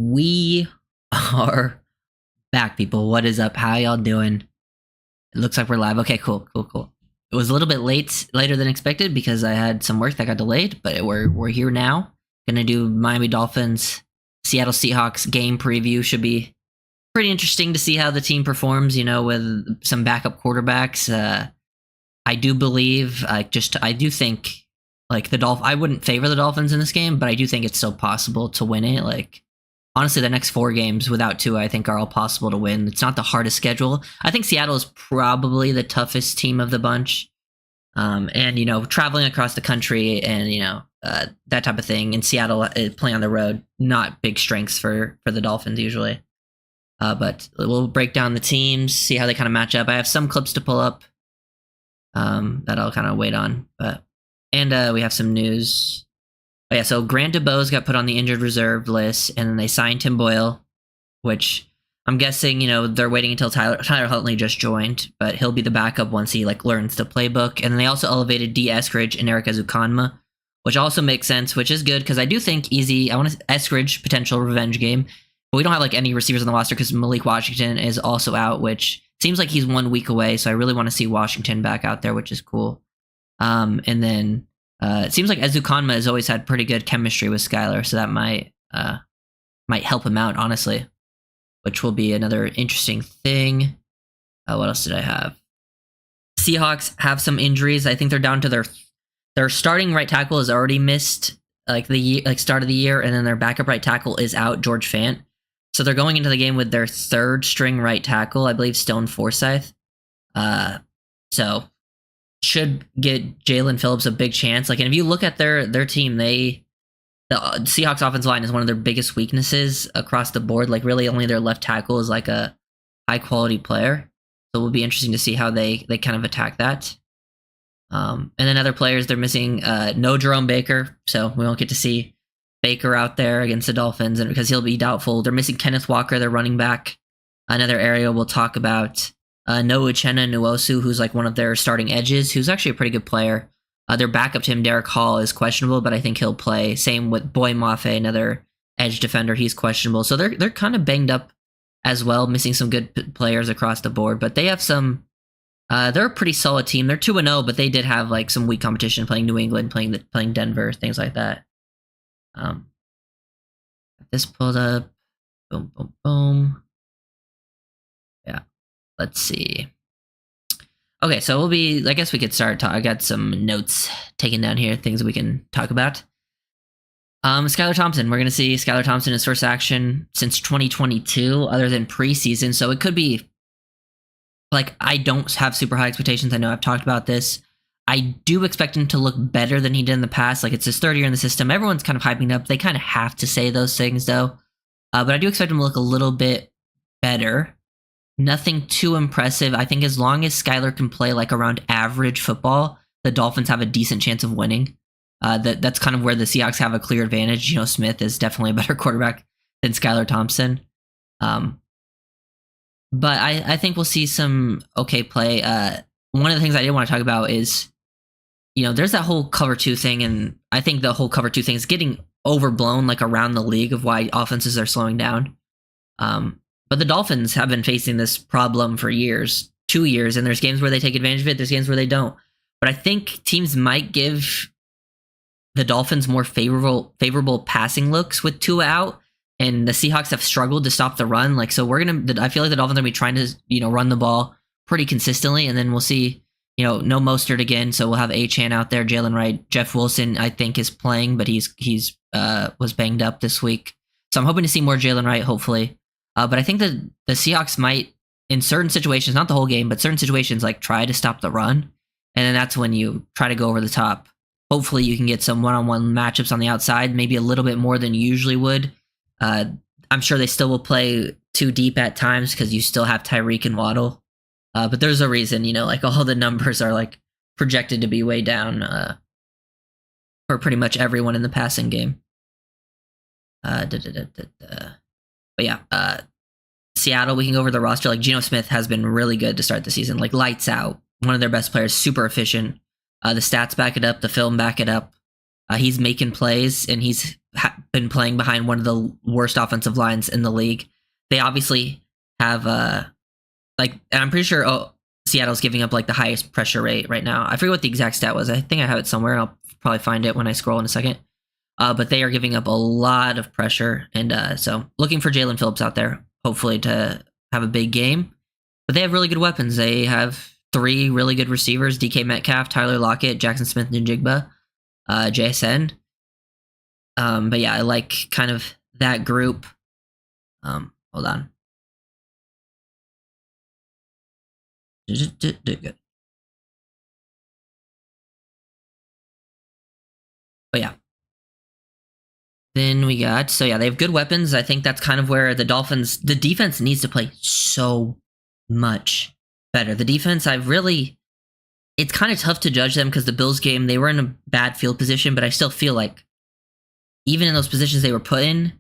We are back, people. What is up? How y'all doing? It looks like we're live. Okay, cool. It was a little bit later than expected because I had some work that got delayed, but we're here now. Gonna do Miami Dolphins, Seattle Seahawks game preview. Should be pretty interesting to see how the team performs. You know, with some backup quarterbacks. I do believe, I do think, like I wouldn't favor the Dolphins in this game, but I do think it's still possible to win it. Like, honestly, the next 4 games without Tua, I think, are all possible to win. It's not the hardest schedule. I think Seattle is probably the toughest team of the bunch. And, you know, traveling across the country and, you know, that type of thing. In Seattle, playing on the road, not big strengths for the Dolphins usually. But we'll break down the teams, see how they kind of match up. I have some clips to pull up that I'll kind of wait on. And we have some news. Oh, yeah, so Grant DeBose got put on the injured reserve list, and then they signed Tim Boyle, which I'm guessing, you know, they're waiting until Tyler Huntley just joined, but he'll be the backup once he learns the playbook. And then they also elevated D. Eskridge and Eric Ezukanma, which also makes sense, which is good because I do think I want Eskridge potential revenge game, but we don't have any receivers on the roster because Malik Washington is also out, which seems like he's 1 week away. So I really want to see Washington back out there, which is cool. And then it seems like Ezukanma has always had pretty good chemistry with Skylar, so that might help him out, honestly, which will be another interesting thing. What else did I have? Seahawks have some injuries. I think they're down to their starting right tackle is already missed the start of the year, and then their backup right tackle is out, George Fant. So they're going into the game with their 3rd string right tackle, I believe Stone Forsyth. So should get Jalen Phillips a big chance. And if you look at their team, the Seahawks offensive line is one of their biggest weaknesses across the board. Really only their left tackle is a high quality player. So it will be interesting to see how they kind of attack that. And then other players, they're missing no Jerome Baker, so we won't get to see Baker out there against the Dolphins, and because he'll be doubtful. They're missing Kenneth Walker, their running back. Another area we'll talk about. No Uchenna Nwosu, who's one of their starting edges, who's actually a pretty good player. Their backup to him, Derek Hall, is questionable, but I think he'll play. Same with Boy Mafe, another edge defender. He's questionable. So they're kind of banged up as well, missing some good players across the board. But they have some... they're a pretty solid team. They're 2-0, but they did have some weak competition, playing New England, playing Denver, things like that. This pulled up. Boom, boom, boom. Yeah. Let's see. Okay, so I guess we could start. I got some notes taken down here, things that we can talk about. Skylar Thompson. We're going to see Skylar Thompson in his first action since 2022, other than preseason. So it could be, I don't have super high expectations. I know I've talked about this. I do expect him to look better than he did in the past. It's his 3rd year in the system. Everyone's kind of hyping up. They kind of have to say those things, though. But I do expect him to look a little bit better. Nothing too impressive. I think as long as Skylar can play around average football, the Dolphins have a decent chance of winning. That's kind of where the Seahawks have a clear advantage. Geno Smith is definitely a better quarterback than Skylar Thompson. But I think we'll see some okay play. One of the things I did want to talk about is, there's that whole cover 2 thing, and I think the whole cover 2 thing is getting overblown around the league of why offenses are slowing down. But the Dolphins have been facing this problem for 2 years, and there's games where they take advantage of it, there's games where they don't. But I think teams might give the Dolphins more favorable passing looks with Tua out, and the Seahawks have struggled to stop the run. I feel like the Dolphins are going to be trying to, run the ball pretty consistently, and then we'll see, no Mostert again, so we'll have Achane out there, Jalen Wright, Jeff Wilson, I think, is playing, but he's was banged up this week. So I'm hoping to see more Jalen Wright, hopefully. But I think that the Seahawks might, in certain situations, not the whole game, but certain situations, try to stop the run, and then that's when you try to go over the top. Hopefully you can get some one-on-one matchups on the outside, maybe a little bit more than you usually would. I'm sure they still will play too deep at times because you still have Tyreek and Waddle. But there's a reason, all the numbers are projected to be way down for pretty much everyone in the passing game. But yeah, Seattle, we can go over the roster. Geno Smith has been really good to start the season, lights out. One of their best players, super efficient. The stats back it up, the film back it up. He's making plays, and he's been playing behind one of the worst offensive lines in the league. They obviously have and I'm pretty sure Seattle's giving up like the highest pressure rate right now. I forget what the exact stat was. I think I have it somewhere. I'll probably find it when I scroll in a second. But they are giving up a lot of pressure, and so looking for Jalen Phillips out there, hopefully to have a big game. But they have really good weapons. They have 3 really good receivers: DK Metcalf, Tyler Lockett, Jackson Smith-Njigba, JSN. But yeah, I like kind of that group. Hold on. Good. But yeah. Then we got, so yeah, they have good weapons. I think that's kind of where the defense needs to play so much better. The defense, it's kind of tough to judge them because the Bills game, they were in a bad field position, but I still feel like even in those positions they were put in,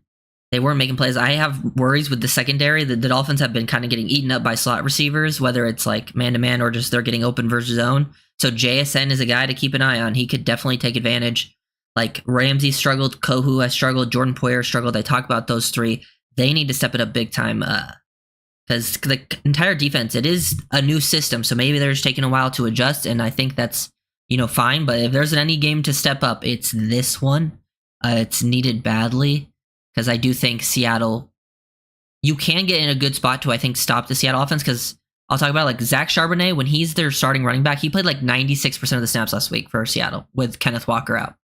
they weren't making plays. I have worries with the secondary. The Dolphins have been kind of getting eaten up by slot receivers, whether it's like man-to-man or just they're getting open versus zone. So JSN is a guy to keep an eye on. He could definitely take advantage. Like Ramsey struggled, Kohu has struggled, Jordan Poyer struggled. I talk about those 3. They need to step it up big time because the entire defense, it is a new system. So maybe they're just taking a while to adjust. And I think that's, fine. But if there's any game to step up, it's this one. It's needed badly because I do think Seattle, you can get in a good spot to, I think, stop the Seattle offense because I'll talk about like Zach Charbonnet. When he's their starting running back, he played like 96% of the snaps last week for Seattle with Kenneth Walker out.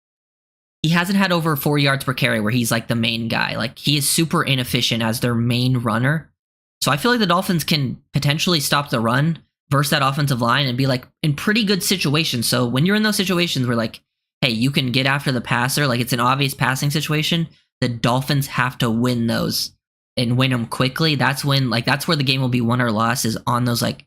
He hasn't had over 4 yards per carry where he's like the main guy. Like he is super inefficient as their main runner. So I feel like the Dolphins can potentially stop the run versus that offensive line and be like in pretty good situations. So when you're in those situations where like, hey, you can get after the passer, like it's an obvious passing situation, the Dolphins have to win those and win them quickly. That's when, like, that's where the game will be won or lost, is on those like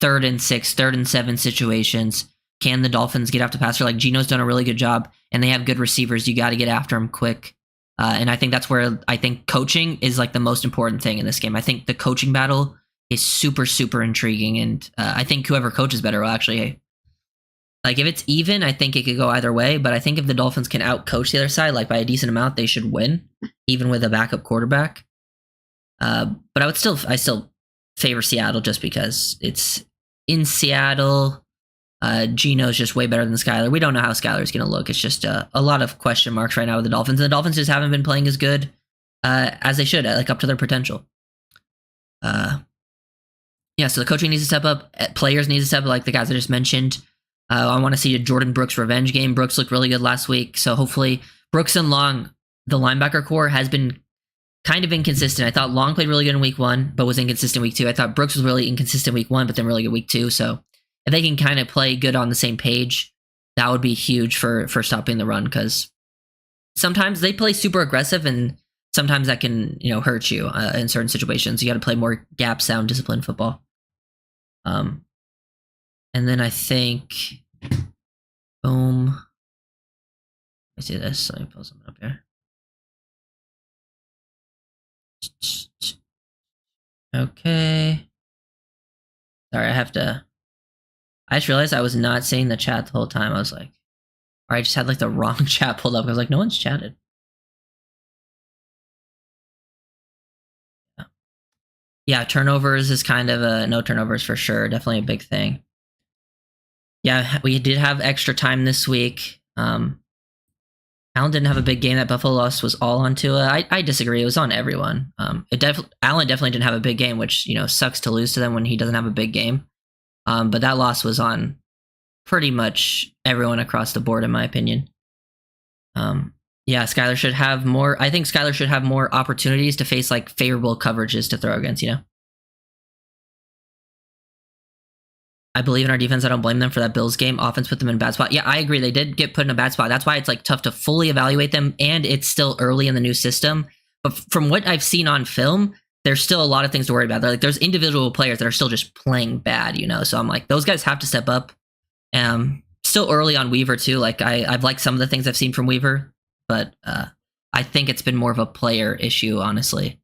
3rd and 6, 3rd and 7 situations. Can the Dolphins get after the passer? Like Geno's done a really good job and they have good receivers. You got to get after them quick. And I think that's where I think coaching is like the most important thing in this game. I think the coaching battle is super, super intriguing. And I think whoever coaches better will actually, like if it's even, I think it could go either way. But I think if the Dolphins can out-coach the other side, like by a decent amount, they should win, even with a backup quarterback. But I still favor Seattle just because it's in Seattle. Geno's just way better than Skylar. We don't know how Skylar's going to look. It's just a lot of question marks right now with the Dolphins. And the Dolphins just haven't been playing as good as they should, like up to their potential. Yeah, so the coaching needs to step up. Players need to step up, like the guys I just mentioned. I want to see a Jordan Brooks revenge game. Brooks looked really good last week. So hopefully Brooks and Long, the linebacker core, has been kind of inconsistent. I thought Long played really good in week 1, but was inconsistent week 2. I thought Brooks was really inconsistent week 1, but then really good week 2. So if they can kind of play good on the same page, that would be huge for stopping the run, because sometimes they play super aggressive and sometimes that can, hurt you in certain situations. You got to play more gap sound disciplined football. And then I think, boom. Let me see this. Let me pull something up here. Okay. Sorry, I just realized I was not seeing the chat the whole time. I was like, or I just had like the wrong chat pulled up. I was like, no one's chatted. Yeah, turnovers is kind of no turnovers for sure. Definitely a big thing. Yeah, we did have extra time this week. Allen didn't have a big game. That Buffalo loss was all on Tua. I disagree. It was on everyone. Allen definitely didn't have a big game, which, sucks to lose to them when he doesn't have a big game. But that loss was on pretty much everyone across the board, in my opinion. Yeah, Skylar should have more. I think Skylar should have more opportunities to face like favorable coverages to throw against, I believe in our defense. I don't blame them for that Bills game. Offense put them in a bad spot. Yeah, I agree. They did get put in a bad spot. That's why it's like tough to fully evaluate them, and it's still early in the new system. But from what I've seen on film, there's still a lot of things to worry about. There's individual players that are still just playing bad, So I'm like, those guys have to step up. Still early on Weaver too. Like I've liked some of the things I've seen from Weaver, but I think it's been more of a player issue, honestly.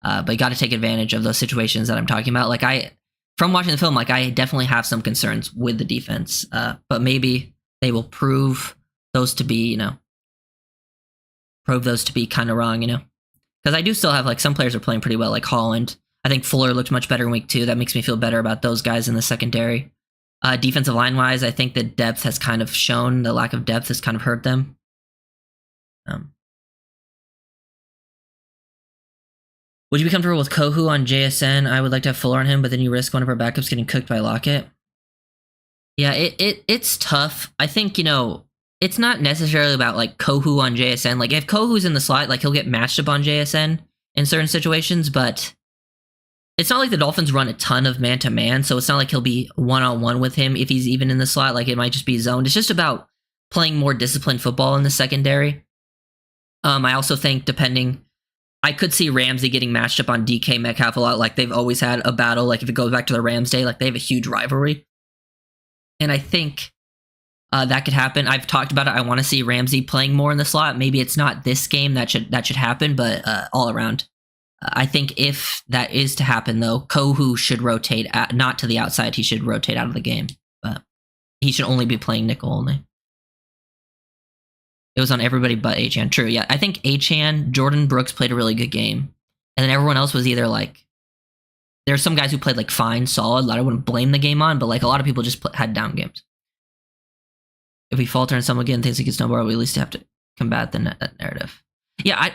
But you got to take advantage of those situations that I'm talking about. Like from watching the film, like I definitely have some concerns with the defense. But maybe they will prove those to be, prove those to be kind of wrong, you know? Because I do still have, like, some players are playing pretty well, like Holland. I think Fuller looked much better in week 2. That makes me feel better about those guys in the secondary. Defensive line-wise, I think the depth has kind of shown, the lack of depth has kind of hurt them. Would you be comfortable with Kohu on JSN? I would like to have Fuller on him, but then you risk one of our backups getting cooked by Lockett. Yeah, it's tough. I think, you know, it's not necessarily about, like, Kohu on JSN. Like, if Kohu's in the slot, like, he'll get matched up on JSN in certain situations, but it's not like the Dolphins run a ton of man-to-man, so it's not like he'll be one-on-one with him if he's even in the slot. Like, it might just be zoned. It's just about playing more disciplined football in the secondary. I also think, I could see Ramsey getting matched up on DK Metcalf a lot. Like, they've always had a battle. Like, if it goes back to the Rams day, like, they have a huge rivalry. And I think that could happen. I've talked about it. I want to see Ramsey playing more in the slot. Maybe it's not this game that should happen, but all around. I think if that is to happen, though, Kohu should rotate, not to the outside. He should rotate out of the game. But he should only be playing nickel only. It was on everybody but Achane. True, yeah. I think Achane, Jordan Brooks played a really good game. And then everyone else was either like... There's some guys who played like fine, solid, that I wouldn't blame the game on, but like a lot of people just had down games. If we falter and someone again thinks he can snowball, we at least have to combat that narrative. Yeah,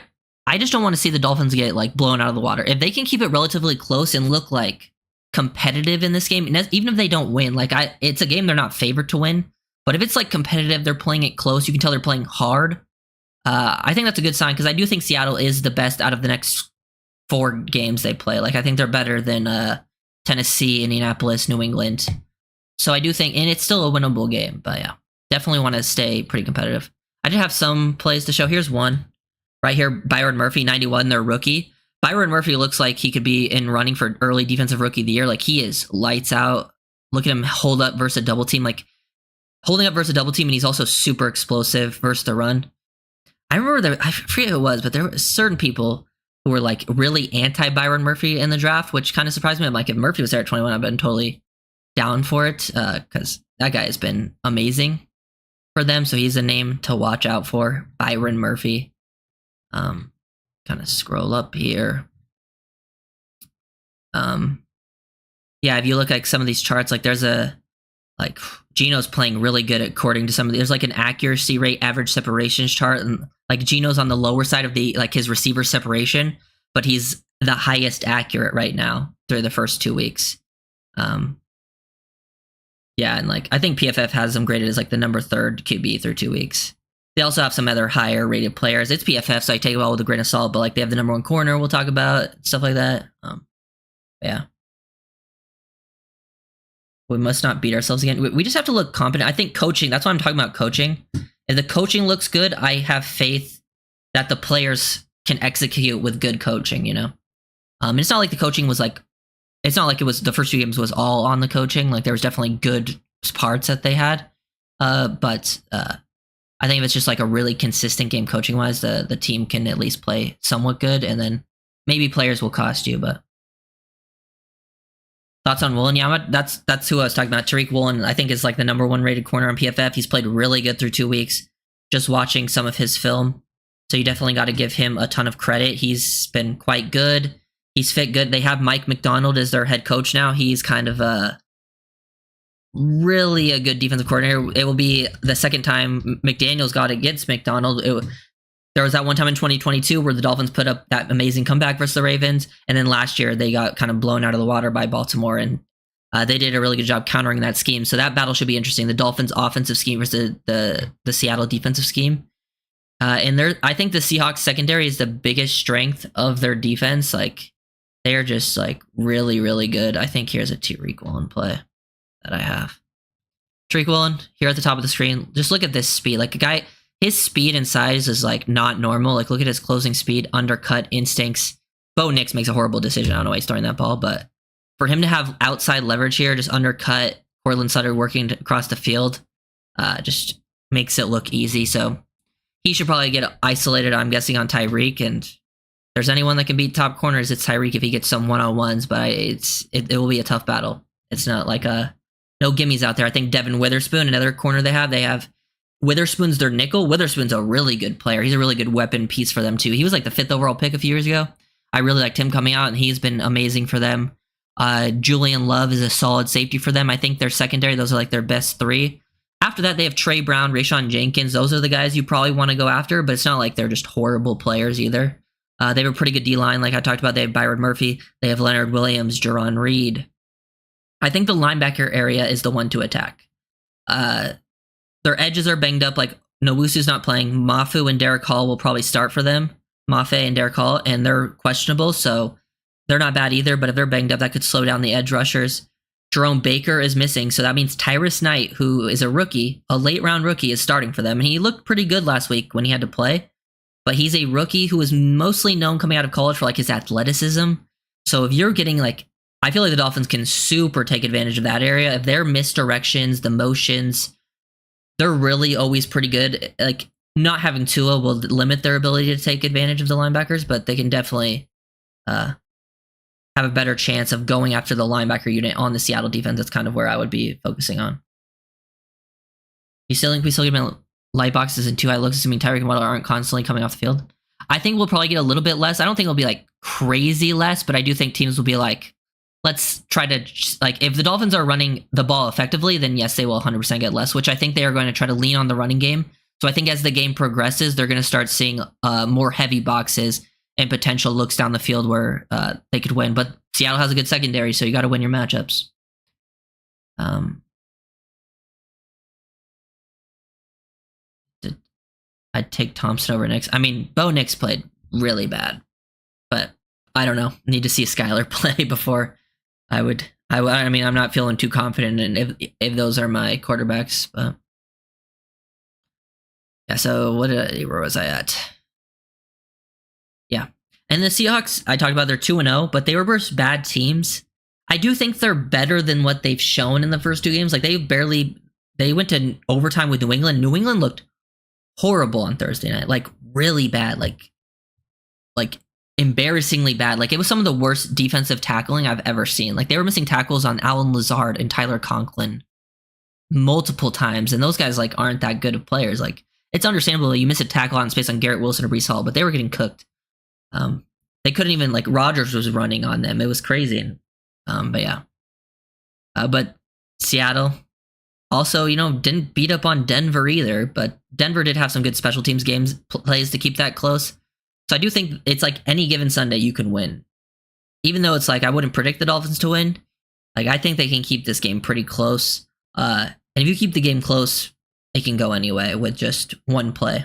I just don't want to see the Dolphins get like blown out of the water. If they can keep it relatively close and look like competitive in this game, even if they don't win, like it's a game they're not favored to win. But if it's like competitive, they're playing it close, you can tell they're playing hard. I think that's a good sign because I do think Seattle is the best out of the next 4 games they play. Like I think they're better than Tennessee, Indianapolis, New England. So I do think, and it's still a winnable game. But yeah, definitely want to stay pretty competitive. I did have some plays to show. Here's one right here. Byron Murphy, 91, their rookie. Byron Murphy looks like he could be in running for early defensive rookie of the year. Like he is lights out. Look at him hold up versus a double team. Like holding up versus a double team, and he's also super explosive versus the run. I remember I forget who it was, but there were certain people who were like really anti Byron Murphy in the draft, which kind of surprised me. I'm like, if Murphy was there at 21, I've been totally down for it because that guy has been amazing for them. So he's a name to watch out for, Byron Murphy. Kind of scroll up here. Yeah, if you look at some of these charts, like there's like Gino's playing really good according to some of there's like an accuracy rate average separations chart, and like Gino's on the lower side of the like his receiver separation, but he's the highest accurate right now through the first 2 weeks. Yeah, and like I think PFF has them graded as like the number 3rd QB through 2 weeks. They also have some other higher rated players. It's PFF, so I take it all with a grain of salt, but like they have the number 1 corner we'll talk about, stuff like that. Yeah. We must not beat ourselves again. We just have to look competent. I think coaching, that's why I'm talking about coaching. If the coaching looks good, I have faith that the players can execute with good coaching, you know? And it's not like the coaching was like, it's not like it was the first 2 games was all on the coaching. Like there was definitely good parts that they had. But I think if it's just like a really consistent game coaching wise, the team can at least play somewhat good. And then maybe players will cost you, but. Thoughts on Woolen? Yeah, that's who I was talking about. Tariq Woolen, I think, is like the number 1 rated corner on PFF. He's played really good through 2 weeks. Just watching some of his film. So you definitely got to give him a ton of credit. He's been quite good. He's fit good. They have Mike McDonald as their head coach now. He's kind of really a good defensive coordinator. It will be the second time McDaniels got against McDonald. There was that one time in 2022 where the Dolphins put up that amazing comeback versus the Ravens. And then last year they got kind of blown out of the water by Baltimore. And they did a really good job countering that scheme. So that battle should be interesting. The Dolphins offensive scheme versus the Seattle defensive scheme. And I think the Seahawks secondary is the biggest strength of their defense. Like they are just like really, really good. I think here's a Tariq Woolen play that I have. Tariq Woolen here at the top of the screen. Just look at this speed. Like a guy... His speed and size is like not normal. Like look at his closing speed, undercut, instincts. Bo Nix makes a horrible decision. I don't know why he's throwing that ball, but for him to have outside leverage here, just undercut, Cortland Sutter working across the field, just makes it look easy. So he should probably get isolated, I'm guessing, on Tyreek. And if there's anyone that can beat top corners, it's Tyreek if he gets some one-on-ones, but it will be a tough battle. It's not like no gimmies out there. I think Devin Witherspoon, another corner they have Witherspoon's their nickel. Witherspoon's a really good player. He's a really good weapon piece for them too. He was like the 5th overall pick a few years ago. I really liked him coming out, and he's been amazing for them. Julian Love is a solid safety for them. I think their secondary, those are like their best 3. After that, they have Trey Brown, Rayshawn Jenkins. Those are the guys you probably want to go after, but it's not like they're just horrible players either. They have a pretty good D-line, like I talked about. They have Byron Murphy. They have Leonard Williams, Jerron Reed. I think the linebacker area is the one to attack. Their edges are banged up. Like, Nowusu's not playing. Mafu and Derek Hall will probably start for them. Mafe and Derek Hall, and they're questionable, so they're not bad either, but if they're banged up, that could slow down the edge rushers. Jerome Baker is missing, so that means Tyrus Knight, who is a rookie, a late-round rookie, is starting for them. And he looked pretty good last week when he had to play, but he's a rookie who is mostly known coming out of college for like his athleticism. So if you're getting like, I feel like the Dolphins can super take advantage of that area. If their misdirections, the motions, they're really always pretty good. Like, not having Tua will limit their ability to take advantage of the linebackers, but they can definitely have a better chance of going after the linebacker unit on the Seattle defense. That's kind of where I would be focusing on. You still think we still get light boxes and 2 high looks, assuming Tyreek and Waddle aren't constantly coming off the field? I think we'll probably get a little bit less. I don't think it'll be like crazy less, but I do think teams will be like, let's try to, like, if the Dolphins are running the ball effectively, then yes, they will 100% get less, which I think they are going to try to lean on the running game. So I think as the game progresses, they're going to start seeing more heavy boxes and potential looks down the field where they could win. But Seattle has a good secondary, so you got to win your matchups. I'd take Thompson over Nix. I mean, Bo Nix played really bad, but I don't know. Need to see Skylar play before I would. I mean, I'm not feeling too confident in if those are my quarterbacks. But yeah. So where was I at? Yeah. And the Seahawks, I talked about they're 2-0, but they were versus bad teams. I do think they're better than what they've shown in the first 2 games. Like, they went to overtime with New England. New England looked horrible on Thursday night. Like, really bad. Like embarrassingly bad. Like, it was some of the worst defensive tackling I've ever seen. Like, they were missing tackles on Alan Lazard and Tyler Conklin multiple times. And those guys, like, aren't that good of players. Like, it's understandable that you miss a tackle on space on Garrett Wilson or Breece Hall, but they were getting cooked. They couldn't even, like, Rodgers was running on them. It was crazy. But yeah. But Seattle also, didn't beat up on Denver either, but Denver did have some good special teams plays to keep that close. So I do think it's like any given Sunday you can win. Even though it's like I wouldn't predict the Dolphins to win, like I think they can keep this game pretty close. And if you keep the game close, it can go anyway with just one play.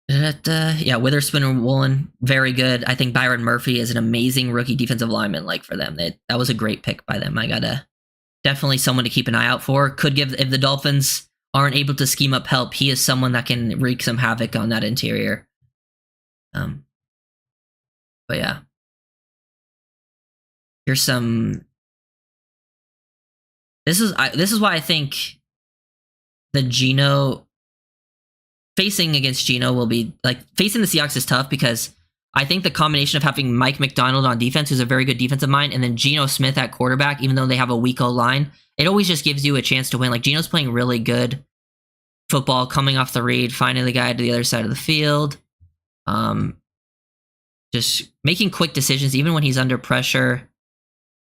Yeah, Witherspoon and Woolen, very good. I think Byron Murphy is an amazing rookie defensive lineman. Like, for them, that was a great pick by them. I gotta definitely someone to keep an eye out for. Could give, if the Dolphins aren't able to scheme up help, he is someone that can wreak some havoc on that interior. But yeah, here's some. This is why I think the Geno. Facing against Geno will be, like, facing the Seahawks is tough because I think the combination of having Mike McDonald on defense, who's a very good defensive mind, and then Geno Smith at quarterback, even though they have a weak O-line, it always just gives you a chance to win. Like, Geno's playing really good football, coming off the read, finding the guy to the other side of the field, just making quick decisions even when he's under pressure.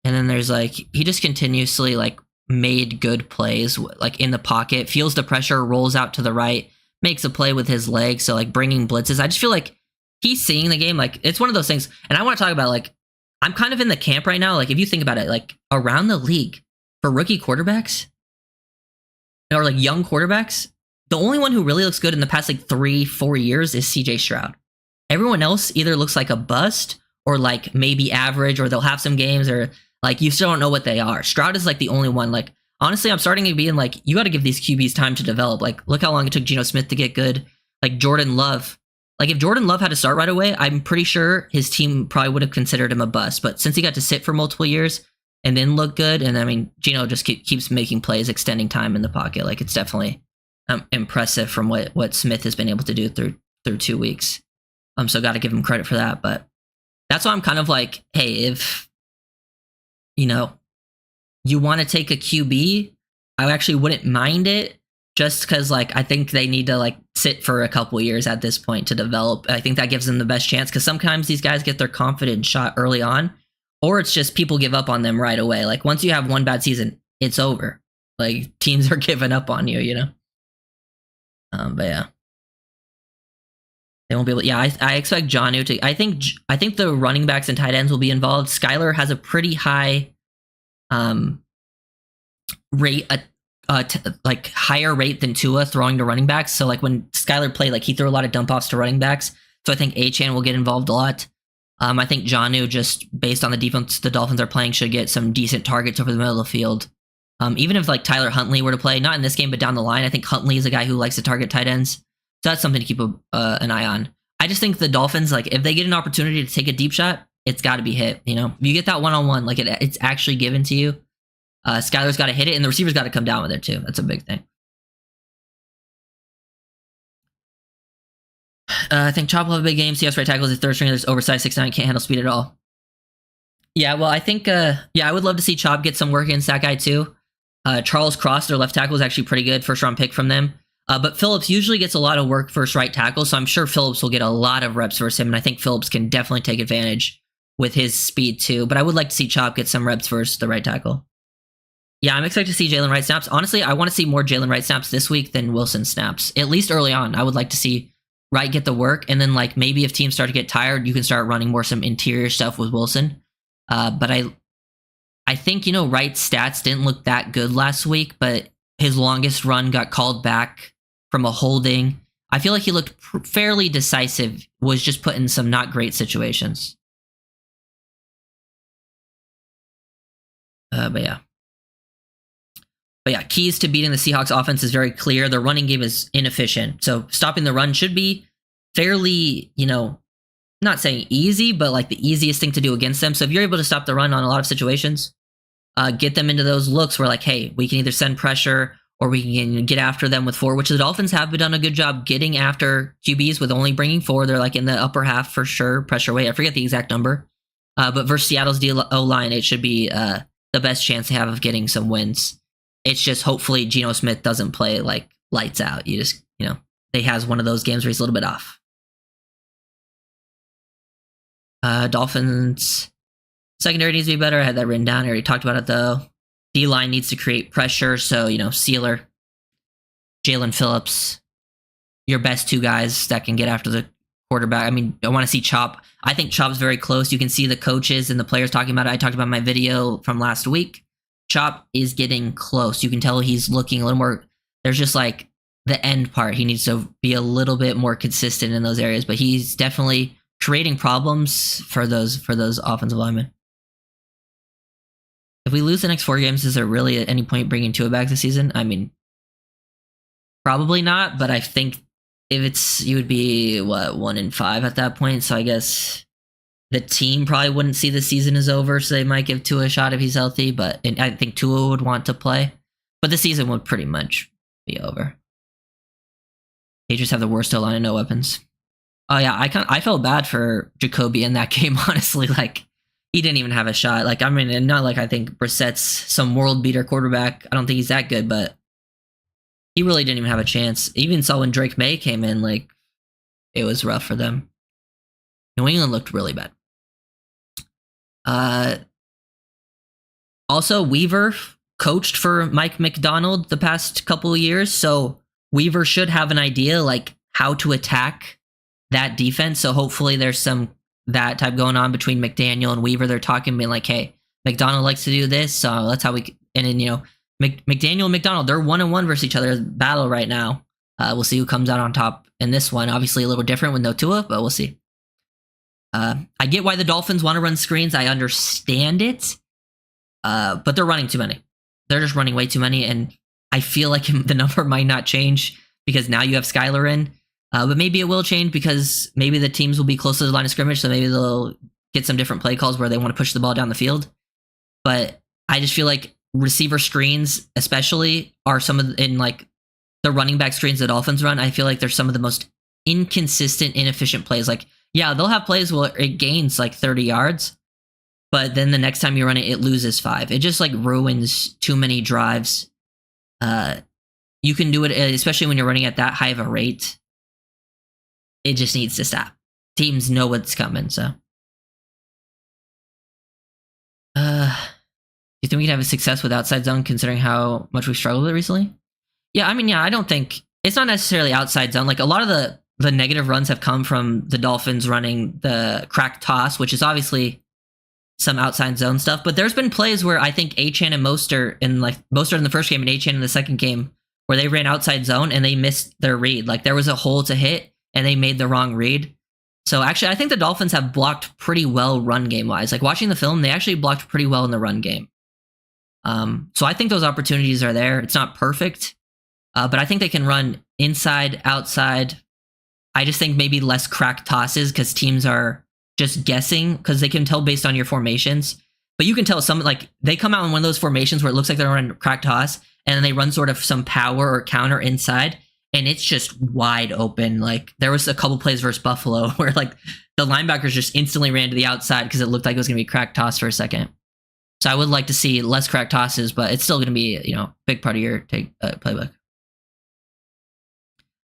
And then there's, like, he just continuously, like, made good plays, like, in the pocket, feels the pressure, rolls out to the right, makes a play with his legs. So, like, bringing blitzes. I just feel like he's seeing the game. Like, it's one of those things. And I want to talk about, like, I'm kind of in the camp right now. Like, if you think about it, like, around the league for rookie quarterbacks or, like, young quarterbacks, the only one who really looks good in the past, like, 3-4 years is CJ Stroud. Everyone else either looks like a bust or, like, maybe average, or they'll have some games, or, like, you still don't know what they are. Stroud is, like, the only one. Like, honestly, I'm starting to be in, like, you got to give these QBs time to develop. Like, look how long it took Geno Smith to get good. Like, Jordan Love. Like, if Jordan Love had to start right away, I'm pretty sure his team probably would have considered him a bust. But since he got to sit for multiple years and then look good, and I mean, Geno just keeps making plays, extending time in the pocket. Like, it's definitely impressive from what Smith has been able to do through 2 weeks. So got to give him credit for that. But that's why I'm kind of like, hey, if you want to take a QB, I actually wouldn't mind it. just because like I think they need to like sit for a couple years at this point to develop. I think that gives them the best chance because sometimes these guys get their confidence shot early on, or it's just people give up on them right away. Like once you have one bad season, it's over. Like teams are giving up on you, you know. But yeah, they won't be able. Yeah, I expect Jonnu to. I think the running backs and tight ends will be involved. Skylar has a pretty high rate. Like higher rate than Tua throwing to running backs. So like when Skylar played, like he threw a lot of dump offs to running backs. So I think Achane will get involved a lot. I think Jonnu, just based on the defense the Dolphins are playing, should get some decent targets over the middle of the field. Even if like Tyler Huntley were to play, not in this game, but down the line, I think Huntley is a guy who likes to target tight ends. So that's something to keep an eye on. I just think the Dolphins, like if they get an opportunity to take a deep shot, it's got to be hit. You know, if you get that one-on-one, like it's actually given to you. Skylar's got to hit it, and the receiver's got to come down with it too. That's a big thing. I think Chop will have a big game. CS right tackle is his third stringer. There's oversized 6'9", can't handle speed at all. Yeah, well, I think, I would love to see Chop get some work against that guy too. Charles Cross, their left tackle, is actually pretty good. First round pick from them. But Phillips usually gets a lot of work first right tackle, so I'm sure Phillips will get a lot of reps versus him, and I think Phillips can definitely take advantage with his speed too. But I would like to see Chop get some reps versus the right tackle. Yeah, I'm excited to see Jalen Wright snaps. Honestly, I want to see more Jalen Wright snaps this week than Wilson snaps. At least early on, I would like to see Wright get the work, and then like maybe if teams start to get tired, you can start running more some interior stuff with Wilson. But I think, you know, Wright's stats didn't look that good last week, but his longest run got called back from a holding. I feel like he looked fairly decisive, was just put in some not great situations. But yeah, keys to beating the Seahawks offense is very clear. The running game is inefficient. So stopping the run should be fairly, you know, not saying easy, but like the easiest thing to do against them. So if you're able to stop the run on a lot of situations, get them into those looks where like, hey, we can either send pressure or we can get after them with four, which the Dolphins have done a good job getting after QBs with only bringing four. They're like in the upper half for sure, pressure weight. I forget the exact number. But versus Seattle's O-line, it should be the best chance they have of getting some wins. It's just hopefully Geno Smith doesn't play like lights out. You just, you know, he has one of those games where he's a little bit off. Dolphins secondary needs to be better. I had that written down. I already talked about it though. D-line needs to create pressure. So, you know, Sealer, Jalen Phillips, your best two guys that can get after the quarterback. I mean, I want to see Chop. I think Chop's very close. You can see the coaches and the players talking about it. I talked about my video from last week. Chop is getting close. You can tell he's looking a little more. There's just like the end part. He needs to be a little bit more consistent in those areas, but he's definitely creating problems for those offensive linemen. If we lose the next 4 games, is there really at any point bringing Tua back this season? I mean, probably not, but I think if it's, you would be, 1-5 at that point, so I guess the team probably wouldn't see the season is over, so they might give Tua a shot if he's healthy, but I think Tua would want to play, but the season would pretty much be over. Patriots have the worst O-line and no weapons. Oh yeah, I felt bad for Jacoby in that game, honestly. Like, he didn't even have a shot. Like, I mean, not like I think Brissett's some world beater quarterback. I don't think he's that good, but he really didn't even have a chance. Even saw when Drake May came in, like, it was rough for them. New England looked really bad. Also, Weaver coached for Mike Macdonald the past couple of years, so Weaver should have an idea, like, how to attack that defense. So hopefully there's some that type going on between McDaniel and Weaver. They're talking, being like, hey, McDonald likes to do this, so that's how we, and then, you know, McDaniel and McDonald, they're 1-1 versus each other. Battle right now. We'll see who comes out on top in this one. Obviously a little different with no Tua, but we'll see. I get why the Dolphins want to run screens. I understand it, but they're running too many. They're just running way too many, and I feel like the number might not change because now you have Skylar in. But maybe it will change because maybe the teams will be close to the line of scrimmage, so maybe they'll get some different play calls where they want to push the ball down the field. But I just feel like receiver screens, especially, are some of in like the running back screens the Dolphins run. I feel like they're some of the most inconsistent, inefficient plays. Like, yeah, they'll have plays where it gains like 30 yards, but then the next time you run it, it loses 5. It just like ruins too many drives. you can do it, especially when you're running at that high of a rate. It just needs to stop. Teams know what's coming, so. Do you think we can have a success with outside zone considering how much we've struggled with it recently? Yeah, I mean, yeah, I don't think it's not necessarily outside zone. Like a lot of the negative runs have come from the Dolphins running the crack toss, which is obviously some outside zone stuff. But there's been plays where I think Achane and Mostert in the first game and Achane in the second game where they ran outside zone and they missed their read. Like there was a hole to hit and they made the wrong read. So actually, I think the Dolphins have blocked pretty well run game wise. Like watching the film, they actually blocked pretty well in the run game. So I think those opportunities are there. It's not perfect, but I think they can run inside, outside. I just think maybe less crack tosses because teams are just guessing because they can tell based on your formations. But you can tell some like they come out in one of those formations where it looks like they're running crack toss and then they run sort of some power or counter inside and it's just wide open. Like there was a couple plays versus Buffalo where like the linebackers just instantly ran to the outside because it looked like it was going to be crack toss for a second. So I would like to see less crack tosses, but it's still going to be, a big part of your playbook.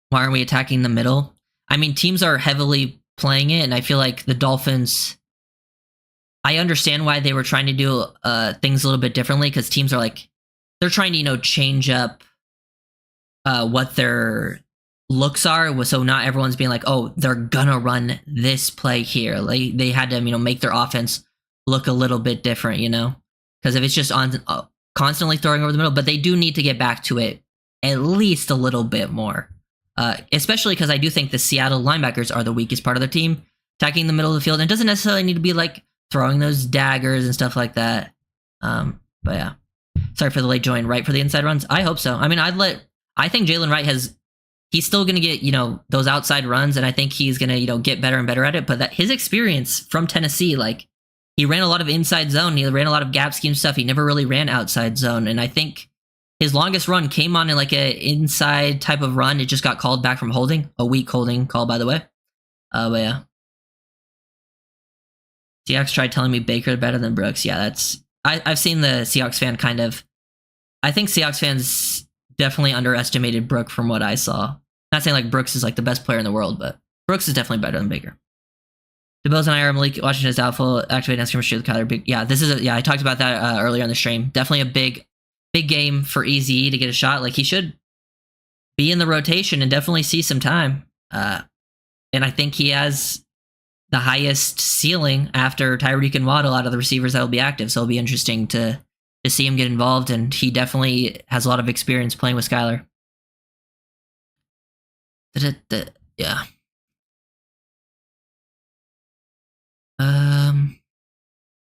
Why aren't we attacking the middle? I mean, teams are heavily playing it, and I feel like the Dolphins, I understand why they were trying to do things a little bit differently, because teams are like, they're trying to, change up what their looks are, so not everyone's being like, oh, they're gonna run this play here. Like they had to, make their offense look a little bit different, because if it's just on constantly throwing over the middle, but they do need to get back to it at least a little bit more, especially because I do think the Seattle linebackers are the weakest part of their team, attacking the middle of the field. And it doesn't necessarily need to be like throwing those daggers and stuff like that. But yeah, sorry for the late join. Right for the inside runs? I hope so. I mean, I think Jalen Wright he's still going to get, those outside runs, and I think he's going to, get better and better at it. But that his experience from Tennessee, like, he ran a lot of inside zone. He ran a lot of gap scheme stuff. He never really ran outside zone. And I think his longest run came on in like a inside type of run. It just got called back from holding. A weak holding call, by the way. But yeah. Seahawks tried telling me Baker better than Brooks. Yeah, I've seen the Seahawks fan kind of... I think Seahawks fans definitely underestimated Brooks from what I saw. Not saying like Brooks is like the best player in the world, but Brooks is definitely better than Baker. DeBose and I are Malik Washington is doubtful. Activate next scrimmage to Kyler. Big, yeah, this is I talked about that earlier on the stream. Definitely a big game for Easy to get a shot. Like he should be in the rotation and definitely see some time. And I think he has the highest ceiling after Tyreek and Waddle out of the receivers that will be active. So it'll be interesting to see him get involved. And he definitely has a lot of experience playing with Skyler. Yeah.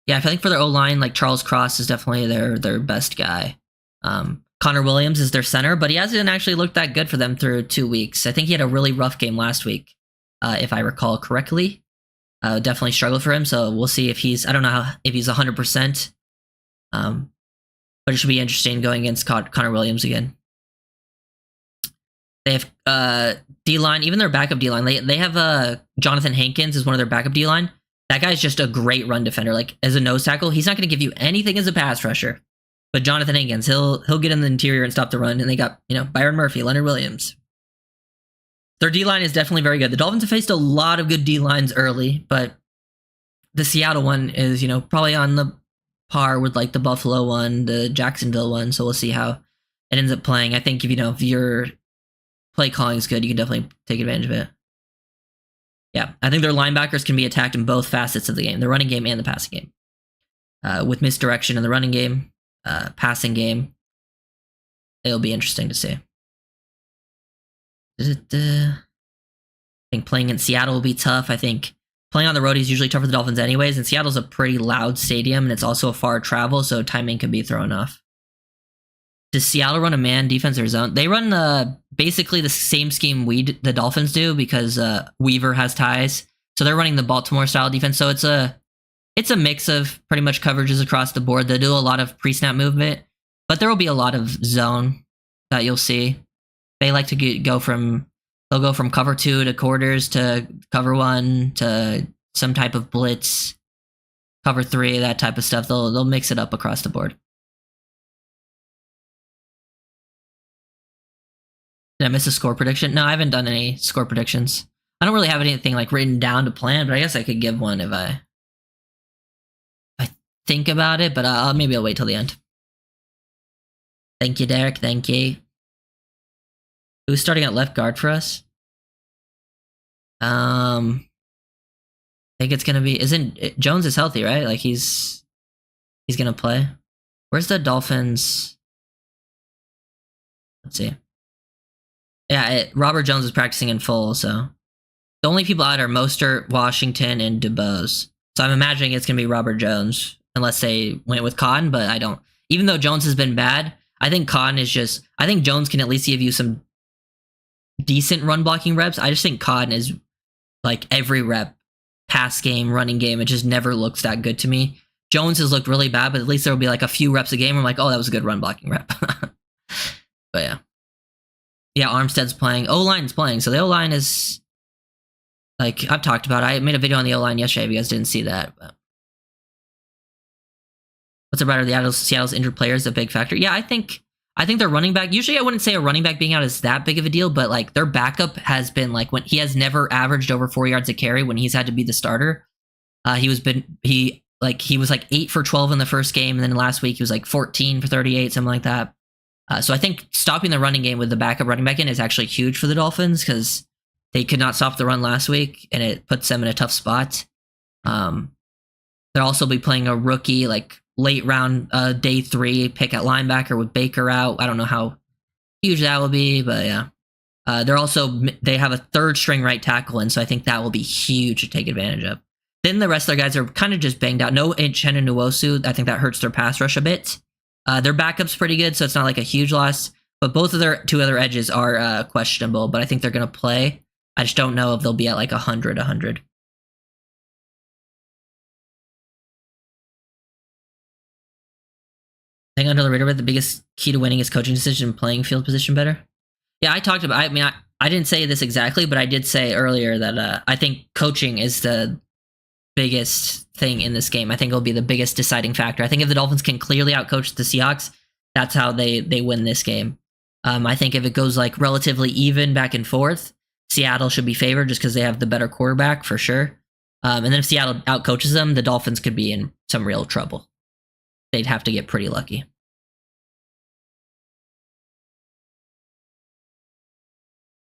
Yeah, I think for their O-line, like Charles Cross is definitely their best guy. Connor Williams is their center, but he hasn't actually looked that good for them through 2 weeks. I think he had a really rough game last week, if I recall correctly. Definitely struggled for him, so we'll see if I don't know if he's 100%. But it should be interesting going against Connor Williams again. They have D-line, even their backup D-line. They have Jonathan Hankins is one of their backup D-line. That guy's just a great run defender. Like as a nose tackle, he's not going to give you anything as a pass rusher. But Jonathan Hankins, he'll get in the interior and stop the run. And they got Byron Murphy, Leonard Williams. Their D-line is definitely very good. The Dolphins have faced a lot of good D-lines early, but the Seattle one is probably on the par with like the Buffalo one, the Jacksonville one. So we'll see how it ends up playing. I think if your play calling is good, you can definitely take advantage of it. Yeah, I think their linebackers can be attacked in both facets of the game, the running game and the passing game. With misdirection in the running game, passing game, it'll be interesting to see. I think playing in Seattle will be tough. I think playing on the road is usually tough for the Dolphins anyways, and Seattle's a pretty loud stadium, and it's also a far travel, so timing can be thrown off. Does Seattle run a man defense or zone? They run basically the same scheme the Dolphins do because Weaver has ties. So they're running the Baltimore style defense. So it's a mix of pretty much coverages across the board. They do a lot of pre-snap movement, but there will be a lot of zone that you'll see. They like to go from cover 2 to quarters to cover 1 to some type of blitz, cover 3, that type of stuff. They'll mix it up across the board. Did I miss a score prediction? No, I haven't done any score predictions. I don't really have anything like written down to plan, but I guess I could give one if I think about it. But maybe I'll wait till the end. Thank you, Derek. Thank you. Who's starting at left guard for us? I think it's gonna be. Isn't Jones is healthy, right? Like he's gonna play. Where's the Dolphins? Let's see. Yeah, Robert Jones is practicing in full, so the only people out are Mostert, Washington, and DeBose. So I'm imagining it's gonna be Robert Jones, unless they went with Cotton. But I don't. Even though Jones has been bad, I think Cotton is just. I think Jones can at least give you some decent run blocking reps. I just think Cotton is like every rep, pass game, running game. It just never looks that good to me. Jones has looked really bad, but at least there will be like a few reps a game. I'm like, oh, that was a good run blocking rep. But yeah. Yeah, Armstead's playing. O-line's playing. So the O-line is, like, I've talked about it. I made a video on the O-line yesterday if you guys didn't see that. But what's about Seattle's injured players a big factor? Yeah, I think their running back, usually I wouldn't say a running back being out is that big of a deal, but like their backup has been like when he has never averaged over 4 yards a carry when he's had to be the starter. He was like 8 for 12 in the first game, and then last week he was like 14 for 38, something like that. So I think stopping the running game with the backup running back in is actually huge for the Dolphins because they could not stop the run last week, and it puts them in a tough spot. They'll also be playing a rookie, like late round, day 3 pick at linebacker with Baker out. I don't know how huge that will be, but yeah. They have a third string right tackle, and so I think that will be huge to take advantage of. Then the rest of their guys are kind of just banged out. No Uchenna Nwosu. I think that hurts their pass rush a bit. Their backup's pretty good, so it's not like a huge loss. But both of their 2 other edges are questionable, but I think they're going to play. I just don't know if they'll be at like 100. I think under the radar, the biggest key to winning is coaching decision and playing field position better. Yeah, I talked about, I didn't say this exactly, but I did say earlier that I think coaching is the biggest thing in this game. I think it'll be the biggest deciding factor. I think if the Dolphins can clearly outcoach the Seahawks, that's how they win this game. I think if it goes like relatively even back and forth, Seattle should be favored just because they have the better quarterback for sure. And then if Seattle outcoaches them, the Dolphins could be in some real trouble. They'd have to get pretty lucky.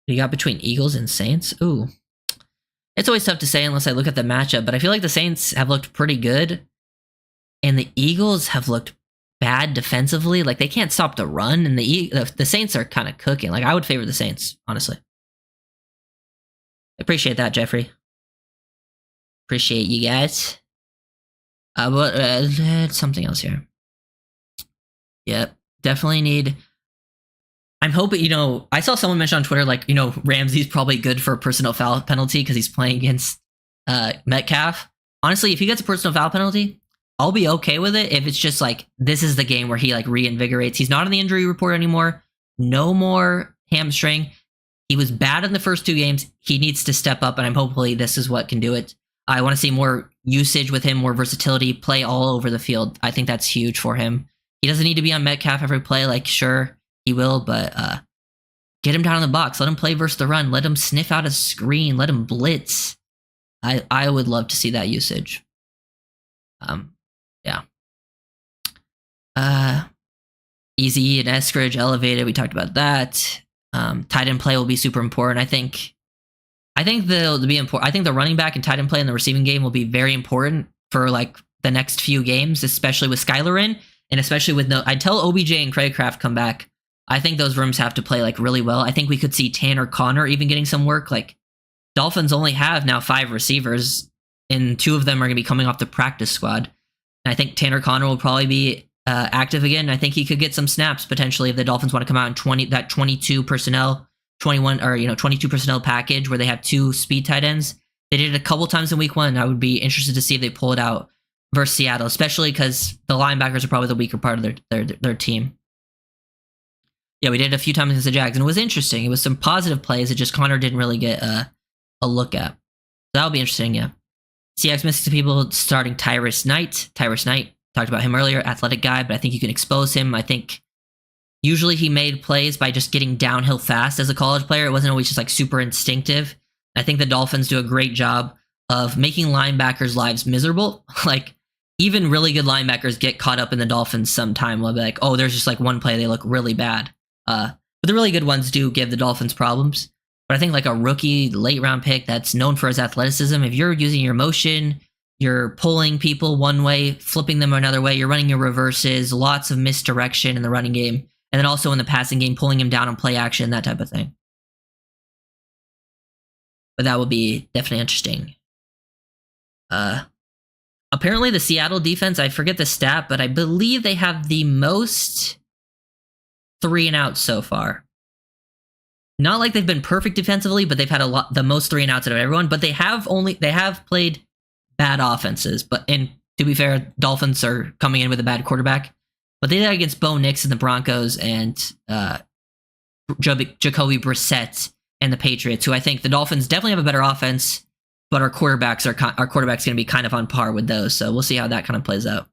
You got between Eagles and Saints? Ooh. It's always tough to say unless I look at the matchup, but I feel like the Saints have looked pretty good, and the Eagles have looked bad defensively. Like, they can't stop the run, and the Saints are kind of cooking. Like, I would favor the Saints, honestly. Appreciate that, Jeffrey. Appreciate you guys. But something else here. Yep, definitely need... I'm hoping, I saw someone mention on Twitter, like, Ramsey's probably good for a personal foul penalty because he's playing against Metcalf. Honestly, if he gets a personal foul penalty, I'll be okay with it if it's just like, this is the game where he like reinvigorates. He's not on the injury report anymore. No more hamstring. He was bad in the first 2 games. He needs to step up, and I'm hopefully this is what can do it. I want to see more usage with him, more versatility, play all over the field. I think that's huge for him. He doesn't need to be on Metcalf every play, like, sure. He will, but get him down in the box. Let him play versus the run. Let him sniff out a screen. Let him blitz. I would love to see that usage. Yeah. Easy and Eskridge elevated. We talked about that. Tight end play will be super important. I think they'll be important. I think the running back and tight end play in the receiving game will be very important for like the next few games, especially with Skylar in, and especially with I'd tell OBJ and Craig Kraft come back. I think those rooms have to play like really well. I think we could see Tanner Connor even getting some work. Like, Dolphins only have now 5 receivers, and 2 of them are going to be coming off the practice squad. And I think Tanner Connor will probably be active again. I think he could get some snaps potentially if the Dolphins want to come out in 22 personnel, 22 personnel package where they have 2 speed tight ends. They did it a couple times in week 1. I would be interested to see if they pull it out versus Seattle, especially because the linebackers are probably the weaker part of their team. Yeah, we did it a few times against the Jags, and it was interesting. It was some positive plays that just Connor didn't really get a look at. So that'll be interesting, yeah. Seahawks missing some people starting Tyrus Knight. Talked about him earlier, athletic guy, but I think you can expose him. I think Usually he made plays by just getting downhill fast as a college player. It wasn't always just like super instinctive. I think the Dolphins do a great job of making linebackers' lives miserable. Like, even really good linebackers get caught up in the Dolphins sometime. They'll be like, oh, there's just like one play, they look really bad. But the really good ones do give the Dolphins problems. But I think like a rookie late round pick that's known for his athleticism, if you're using your motion, you're pulling people one way, flipping them another way, you're running your reverses, lots of misdirection in the running game, and then also in the passing game, pulling him down on play action, that type of thing. But that would be definitely interesting. Apparently the Seattle defense, I forget the stat, but I believe they have the most 3-and-outs so far. Not like they've been perfect defensively, but they've had the most 3-and-outs out of everyone. But they have played bad offenses. And to be fair, Dolphins are coming in with a bad quarterback. But they did against Bo Nix and the Broncos and Jacoby Brissett and the Patriots, who I think the Dolphins definitely have a better offense, but our quarterback's going to be kind of on par with those. So we'll see how that kind of plays out.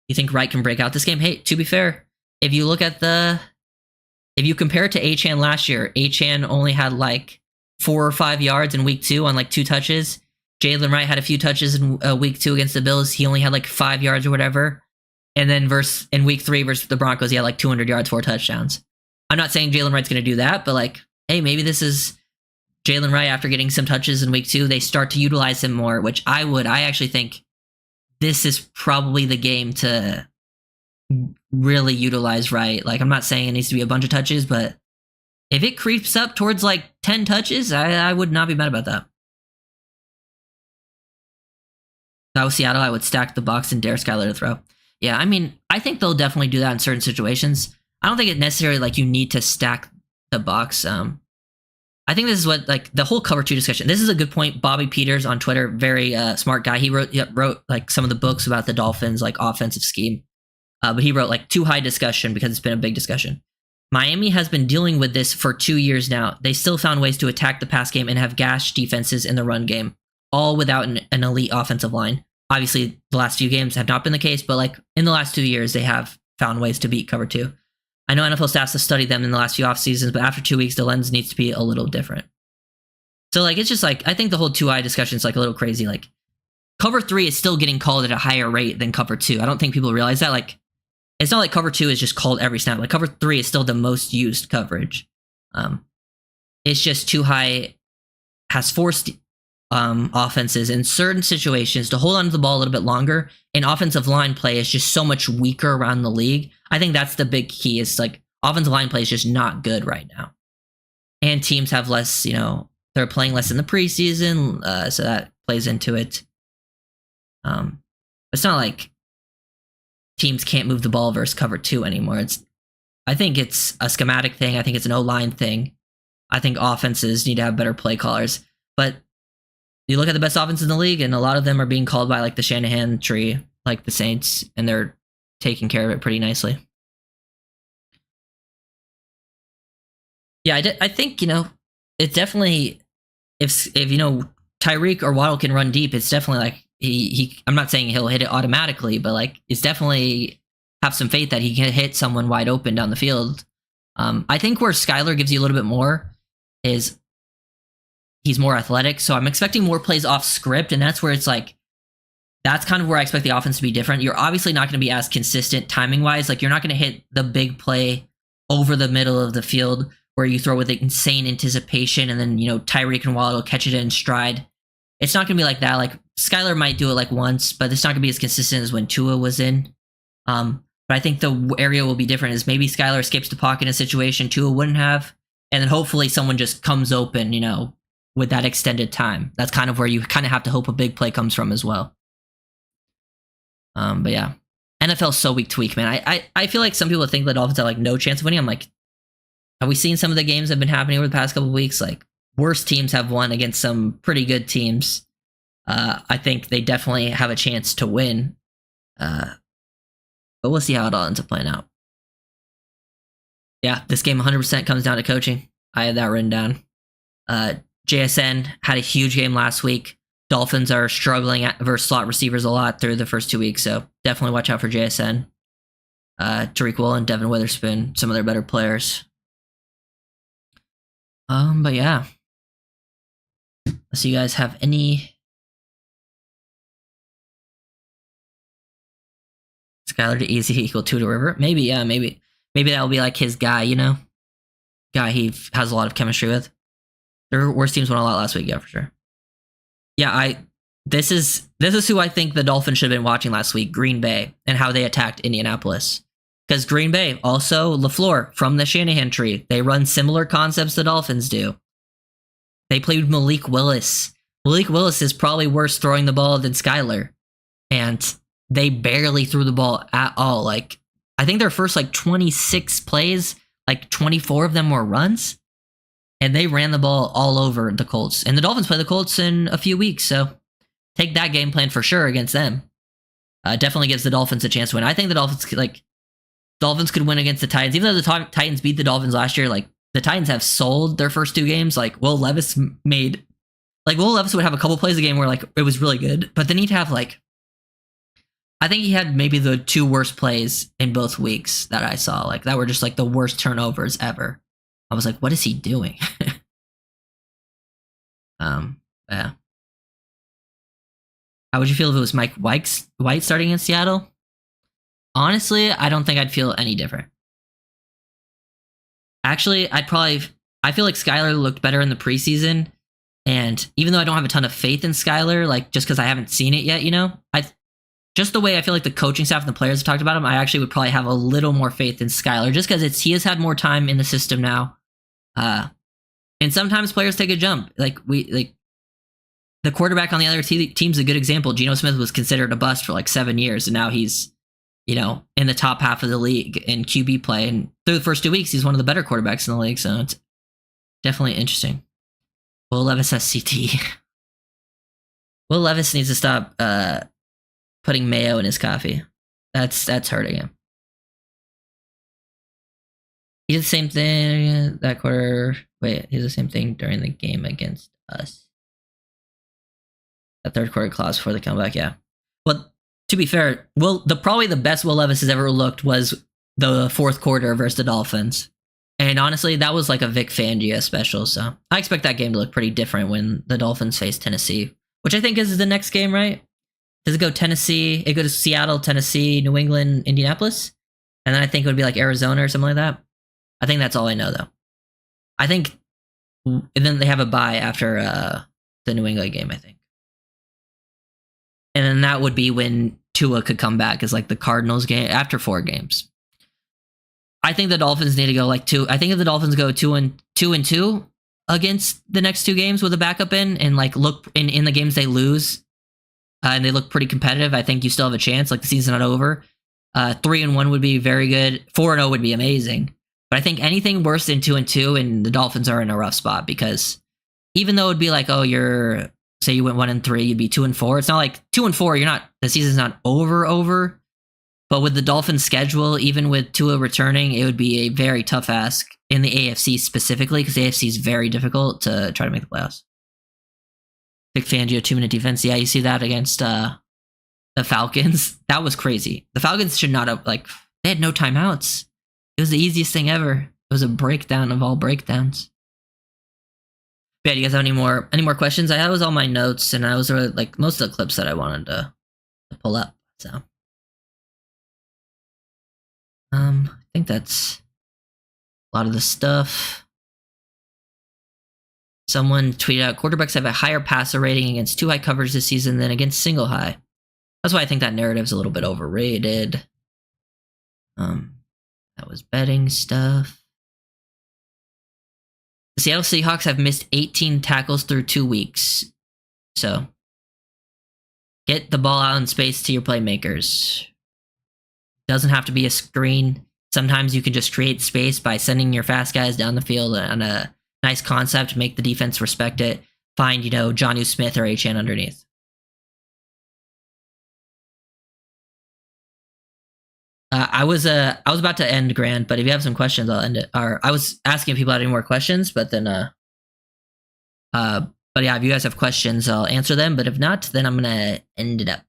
You think Wright can break out this game? Hey, to be fair, if you compare it to Achane last year, Achane only had like 4 or 5 yards in week 2 on like 2 touches. Jalen Wright had a few touches in week 2 against the Bills. He only had like 5 yards or whatever. And then in week 3 versus the Broncos, he had like 200 yards, 4 touchdowns. I'm not saying Jalen Wright's going to do that, but like, hey, maybe this is Jalen Wright after getting some touches in week 2. They start to utilize him more, which I actually think this is probably the game to really utilize Wright. Like, I'm not saying it needs to be a bunch of touches, but if it creeps up towards like 10 touches, I would not be mad about that. If I was Seattle, I would stack the box and dare Skyler to throw. Yeah, I mean, I think they'll definitely do that in certain situations. I don't think it necessarily like you need to stack the box. I think this is what like the whole cover 2 discussion. This is a good point. Bobby Peters on Twitter, very smart guy. He wrote like some of the books about the Dolphins like offensive scheme. But he wrote like too high discussion because it's been a big discussion. Miami has been dealing with this for 2 years now. They still found ways to attack the pass game and have gashed defenses in the run game, all without an elite offensive line. Obviously, the last few games have not been the case, but like in the last 2 years, they have found ways to beat cover 2. I know NFL staffs have studied them in the last few off seasons, but after 2 weeks, the lens needs to be a little different. So like, it's just like, I think the whole 2-eye discussion is like a little crazy. Like cover 3 is still getting called at a higher rate than cover 2. I don't think people realize that. Like, it's not like cover 2 is just called every snap. Like cover 3 is still the most used coverage. It's just 2-high has forced offenses in certain situations to hold on to the ball a little bit longer, and offensive line play is just so much weaker around the league. I think that's the big key. Is like offensive line play is just not good right now, and teams have less. They're playing less in the preseason, so that plays into it. It's not like teams can't move the ball versus cover 2 anymore. I think it's a schematic thing. I think it's an O-line thing. I think offenses need to have better play callers, but you look at the best offenses in the league, and a lot of them are being called by like the Shanahan tree, like the Saints, and they're taking care of it pretty nicely. Yeah, I think it's definitely if Tyreek or Waddle can run deep, it's definitely like he. I'm not saying he'll hit it automatically, but like it's definitely have some faith that he can hit someone wide open down the field. I think where Skyler gives you a little bit more is he's more athletic, so I'm expecting more plays off script, and that's where it's like, that's kind of where I expect the offense to be different. You're obviously not going to be as consistent timing-wise. Like, you're not going to hit the big play over the middle of the field where you throw with insane anticipation, and then, Tyreek and Waddle catch it in stride. It's not going to be like that. Like, Skyler might do it like once, but it's not going to be as consistent as when Tua was in. But I think the area will be different is maybe Skyler escapes the pocket in a situation Tua wouldn't have, and then hopefully someone just comes open, with that extended time. That's kind of where you kind of have to hope a big play comes from as well. But yeah, NFL's so week to week, man. I feel like some people think that Dolphins have like no chance of winning. I'm like, have we seen some of the games that have been happening over the past couple of weeks? Like, worse teams have won against some pretty good teams. I think they definitely have a chance to win. But we'll see how it all ends up playing out. Yeah, this game 100% comes down to coaching. I had that written down. JSN had a huge game last week. Dolphins are struggling versus slot receivers a lot through the first 2 weeks, so definitely watch out for JSN. Tariq Woolen, Devin Witherspoon, some of their better players. But yeah. So you guys have any Skylar to Easy equal 2 to River? Maybe, yeah, maybe that'll be like his guy, you know? Guy he has a lot of chemistry with. Their worst teams won a lot last week, yeah, for sure. Yeah, this is who I think the Dolphins should have been watching last week, Green Bay, and how they attacked Indianapolis. Because Green Bay, also LaFleur from the Shanahan tree, they run similar concepts the Dolphins do. They played Malik Willis. Malik Willis is probably worse throwing the ball than Skylar. And they barely threw the ball at all. Like, I think their first 26 plays, 24 of them were runs. And they ran the ball all over the Colts. And the Dolphins play the Colts in a few weeks, so take that game plan for sure against them. Definitely gives the Dolphins a chance to win. I think the Dolphins could win against the Titans. Even though the Titans beat the Dolphins last year, the Titans have sold their first 2 games. Will Levis would have a couple plays a game where it was really good, but then he'd have I think he had maybe the 2 worst plays in both weeks that I saw. That were just the worst turnovers ever. I was like, what is he doing? Yeah. How would you feel if it was Mike White starting in Seattle? Honestly, I don't think I'd feel any different. Actually, I feel like Skylar looked better in the preseason. And even though I don't have a ton of faith in Skylar, just because I haven't seen it yet, just the way I feel like the coaching staff and the players have talked about him, I actually would probably have a little more faith in Skylar, just because he has had more time in the system now. And sometimes players take a jump. The quarterback on the other team's a good example. Geno Smith was considered a bust for 7 years, and now he's, in the top half of the league in QB play. And through the first 2 weeks, he's one of the better quarterbacks in the league. So it's definitely interesting. Will Levis has CT. Will Levis needs to stop putting mayo in his coffee. That's hurting him. He did the same thing that quarter. Wait, he did the same thing during the game against us. The third quarter clause before the comeback, yeah. Well, to be fair, probably the best Will Levis has ever looked was the fourth quarter versus the Dolphins. And honestly, that was a Vic Fangio special, so I expect that game to look pretty different when the Dolphins face Tennessee, which I think is the next game, right? Does it go Tennessee? It goes to Seattle, Tennessee, New England, Indianapolis? And then I think it would be Arizona or something like that. I think that's all I know, though. I think, and then they have a bye after the New England game, I think. And then that would be when Tua could come back as the Cardinals game after 4 games. I think the Dolphins need to go 2. I think if the Dolphins go 2-2 against the next 2 games with a backup in, and look in the games they lose, and they look pretty competitive, I think you still have a chance. The season's not over. 3-1 would be very good. 4-0 would be amazing. But I think anything worse than 2-2, and the Dolphins are in a rough spot, because even though it'd be say you went 1-3, you'd be 2-4. It's not 2-4. The season's not over. But with the Dolphins' schedule, even with Tua returning, it would be a very tough ask in the AFC specifically, because the AFC is very difficult to try to make the playoffs. Vic Fangio 2-minute defense. Yeah, you see that against the Falcons. That was crazy. The Falcons should not have they had no timeouts. It was the easiest thing ever. It was a breakdown of all breakdowns. But yeah, do you guys have any more questions? That was all my notes, and that was most of the clips that I wanted to pull up. So I think that's a lot of the stuff. Someone tweeted out, quarterbacks have a higher passer rating against 2 high coverage this season than against single high. That's why I think that narrative's a little bit overrated. That was betting stuff. The Seattle Seahawks have missed 18 tackles through 2 weeks. So get the ball out in space to your playmakers. Doesn't have to be a screen. Sometimes you can just create space by sending your fast guys down the field on a nice concept, make the defense respect it. Find, Jonnu Smith or Achane underneath. I was about to end, Grant, but if you have some questions, I'll end it. Or I was asking if people had any more questions, but then but yeah, if you guys have questions, I'll answer them. But if not, then I'm gonna end it up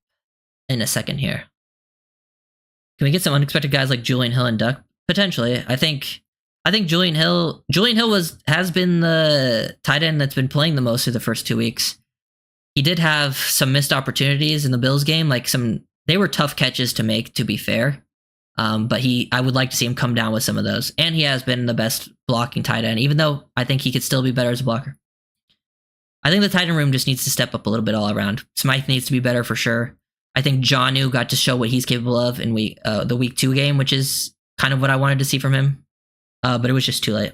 in a second here. Can we get some unexpected guys like Julian Hill and Duck? Potentially. I think Julian Hill has been the tight end that's been playing the most through the first 2 weeks. He did have some missed opportunities in the Bills game, they were tough catches to make, to be fair. But I would like to see him come down with some of those. And he has been the best blocking tight end, even though I think he could still be better as a blocker. I think the tight end room just needs to step up a little bit all around. Smythe needs to be better for sure. I think Jonnu got to show what he's capable of in the week 2 game, which is kind of what I wanted to see from him. But it was just too late.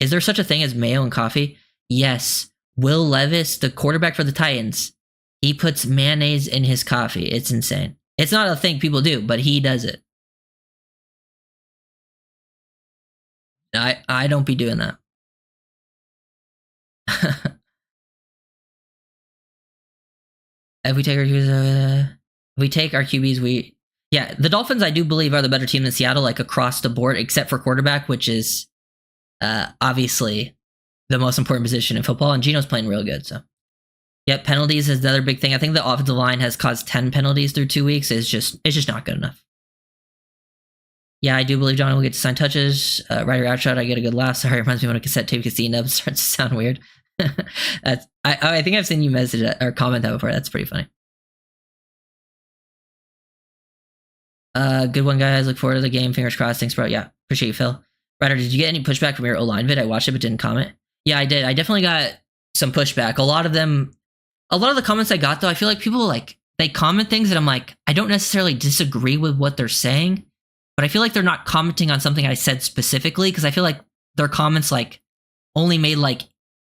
Is there such a thing as mayo and coffee? Yes. Will Levis, the quarterback for the Titans, he puts mayonnaise in his coffee. It's insane. It's not a thing people do, but he does it. I don't be doing that. If we take our QBs, the Dolphins, I do believe, are the better team than Seattle, like across the board, except for quarterback, which is obviously the most important position in football. And Geno's playing real good, so. Yep, penalties is the other big thing. I think the offensive line has caused 10 penalties through 2 weeks. It's just not good enough. Yeah, I do believe John will get to sign touches. Ryder outshot, I get a good laugh. Sorry, it reminds me when a cassette tape casino starts to sound weird. I think I've seen you message that or comment that before. That's pretty funny. Good one, guys. Look forward to the game. Fingers crossed. Thanks, bro. Yeah, appreciate you, Phil. Ryder, did you get any pushback from your O-line vid? I watched it but didn't comment. Yeah, I did. I definitely got some pushback. A lot of the comments I got, though, I feel like people they comment things that I'm like, I don't necessarily disagree with what they're saying, but I feel like they're not commenting on something I said specifically, because I feel like their comments only made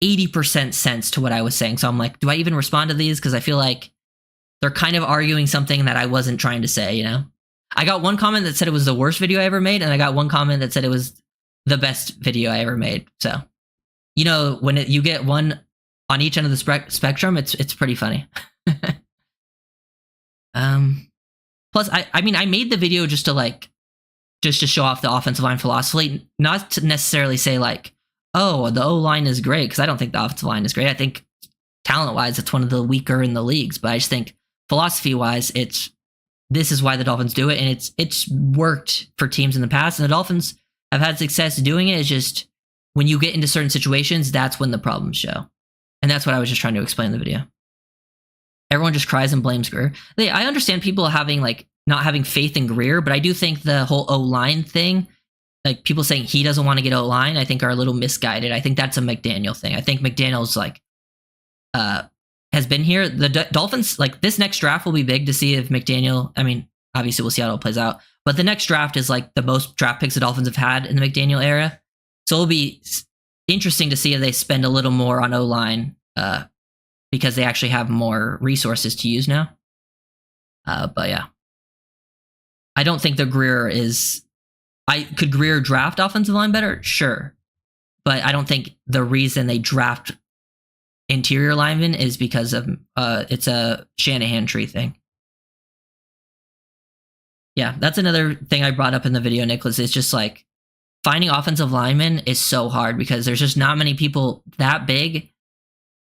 80% sense to what I was saying. So I'm like, do I even respond to these? Because I feel like they're kind of arguing something that I wasn't trying to say, you know? I got one comment that said it was the worst video I ever made, and I got one comment that said it was the best video I ever made. So, you know, when you get one on each end of the spectrum, it's pretty funny. Plus, I mean, I made the video just to show off the offensive line philosophy, not to necessarily say oh, the O-line is great, because I don't think the offensive line is great. I think talent-wise, it's one of the weaker in the leagues, but I just think philosophy-wise, this is why the Dolphins do it, and it's worked for teams in the past, and the Dolphins have had success doing it. It's just when you get into certain situations, that's when the problems show. And that's what I was just trying to explain in the video. Everyone just cries and blames Greer. I understand people having not having faith in Greer, but I do think the whole O-line thing, people saying he doesn't want to get O-line, I think are a little misguided. I think that's a McDaniel thing. I think McDaniel's has been here. The Dolphins, this next draft will be big to see if McDaniel, I mean, obviously we'll see how it all plays out, but the next draft is the most draft picks the Dolphins have had in the McDaniel era. So it'll be interesting to see if they spend a little more on O-line because they actually have more resources to use now. But yeah, I don't think the Greer is. Could Greer draft offensive line better? Sure, but I don't think the reason they draft interior linemen is because of it's a Shanahan tree thing. Yeah, that's another thing I brought up in the video, Nicholas. It's just finding offensive linemen is so hard because there's just not many people that big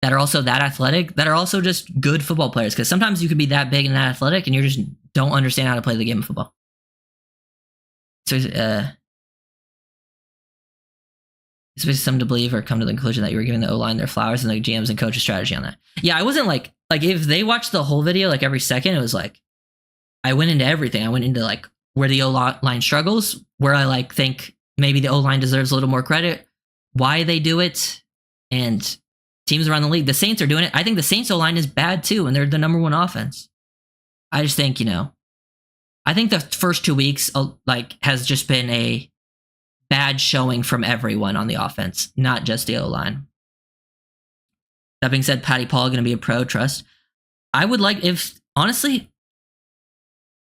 that are also that athletic that are also just good football players. Because sometimes you could be that big and that athletic and you just don't understand how to play the game of football. So, it's some to believe or come to the conclusion that you were giving the O-line their flowers and the GMs and coaches strategy on that. Yeah, I wasn't if they watched the whole video every second, it was I went into everything. I went into where the O-line struggles, where I think maybe the O-line deserves a little more credit, why they do it, and teams around the league. The Saints are doing it. I think the Saints O-line is bad too, and they're the number one offense. I just think, I think the first 2 weeks has just been a bad showing from everyone on the offense, not just the O-line. That being said, Patty Paul going to be a pro, trust. I would honestly,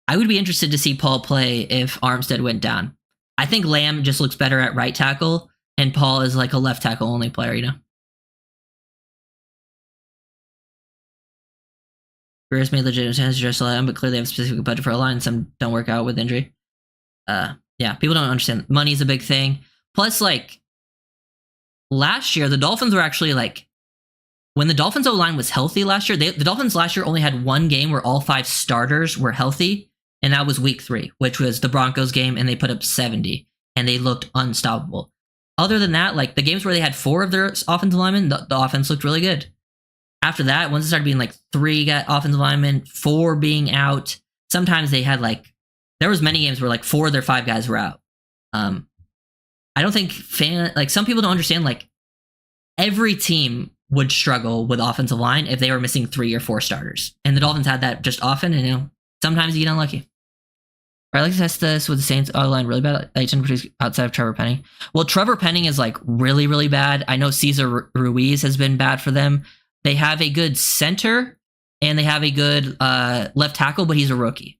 I would be interested to see Paul play if Armstead went down. I think Lamb just looks better at right tackle, and Paul is a left tackle only player, Greer's made legitimate sense to address Lamb, but clearly they have a specific budget for a line, and some don't work out with injury. Yeah, people don't understand. Money's a big thing. Plus, last year, the Dolphins were actually when the Dolphins O-line was healthy last year, the Dolphins last year only had one game where all 5 starters were healthy, and that was week 3, which was the Broncos game, and they put up 70, and they looked unstoppable. Other than that, like the games where they had 4 of their offensive linemen, the offense looked really good. After that, once it started being like 3 got offensive linemen, 4 being out, sometimes they had like, there was many games where like 4 of their 5 guys were out. I don't think some people don't understand, like every team would struggle with offensive line if they were missing 3 or 4 starters. And the Dolphins had that just often, and sometimes you get unlucky. I'd like to test this with the Saints O-line really bad. Outside of Trevor Penning. Well, Trevor Penning is like really, really bad. I know Cesar Ruiz has been bad for them. They have a good center and they have a good left tackle, but he's a rookie.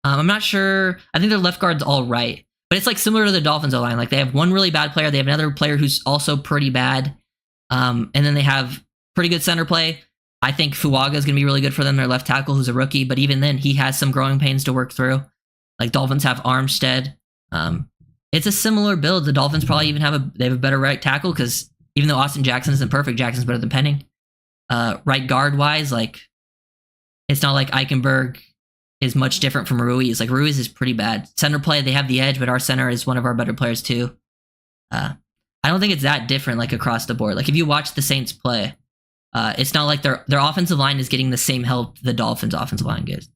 I'm not sure. I think their left guard's all right, but it's like similar to the Dolphins O-line. Like they have one really bad player. They have another player who's also pretty bad. And then they have pretty good center play. I think Fuaga is going to be really good for them. Their left tackle, who's a rookie, but even then he has some growing pains to work through. Like Dolphins have Armstead. It's a similar build. The Dolphins probably even have a better right tackle because even though Austin Jackson isn't perfect, Jackson's better than Penning. Right guard wise, like it's not like Eichenberg is much different from Ruiz. Like Ruiz is pretty bad. Center play, they have the edge, but our center is one of our better players too. I don't think it's that different like across the board. Like if you watch the Saints play, it's not like their offensive line is getting the same help the Dolphins offensive line gets.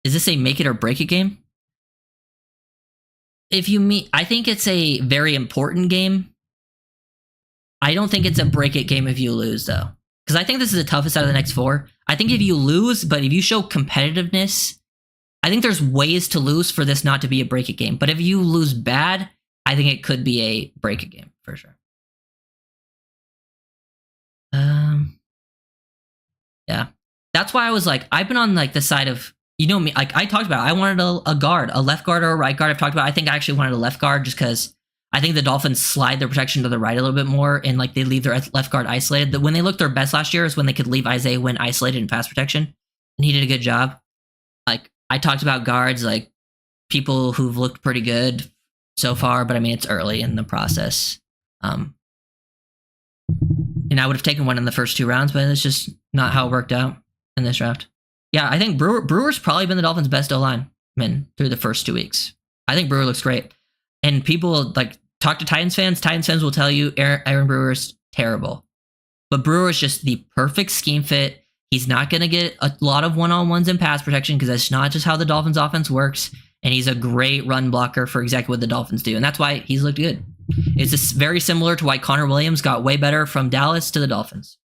Is this a make it or break it game? I think it's a very important game. I don't think it's a break it game if you lose though. Because I think this is the toughest out of the next 4. I think if you lose, but if you show competitiveness, I think there's ways to lose for this not to be a break it game. But if you lose bad, I think it could be a break it game for sure. Yeah. That's why I was like, I've been on like the side of, me, like I talked about, I wanted a guard, a left guard or a right guard. I've talked about, I think I actually wanted a left guard just because I think the Dolphins slide their protection to the right a little bit more and like they leave their left guard isolated. When they looked their best last year is when they could leave Isaiah Wynn isolated in pass protection. And he did a good job. Like I talked about guards, like people who've looked pretty good so far, but I mean, it's early in the process. And I would have taken one in the first 2 rounds, but it's just not how it worked out in this draft. Yeah, I think Brewer's probably been the Dolphins' best O-lineman through the first 2 weeks. I think Brewer looks great. And people like talk to Titans fans. Titans fans will tell you Aaron Brewer's terrible. But Brewer's just the perfect scheme fit. He's not going to get a lot of one-on-ones in pass protection because that's not just how the Dolphins offense works. And he's a great run blocker for exactly what the Dolphins do. And that's why he's looked good. It's just very similar to why Connor Williams got way better from Dallas to the Dolphins.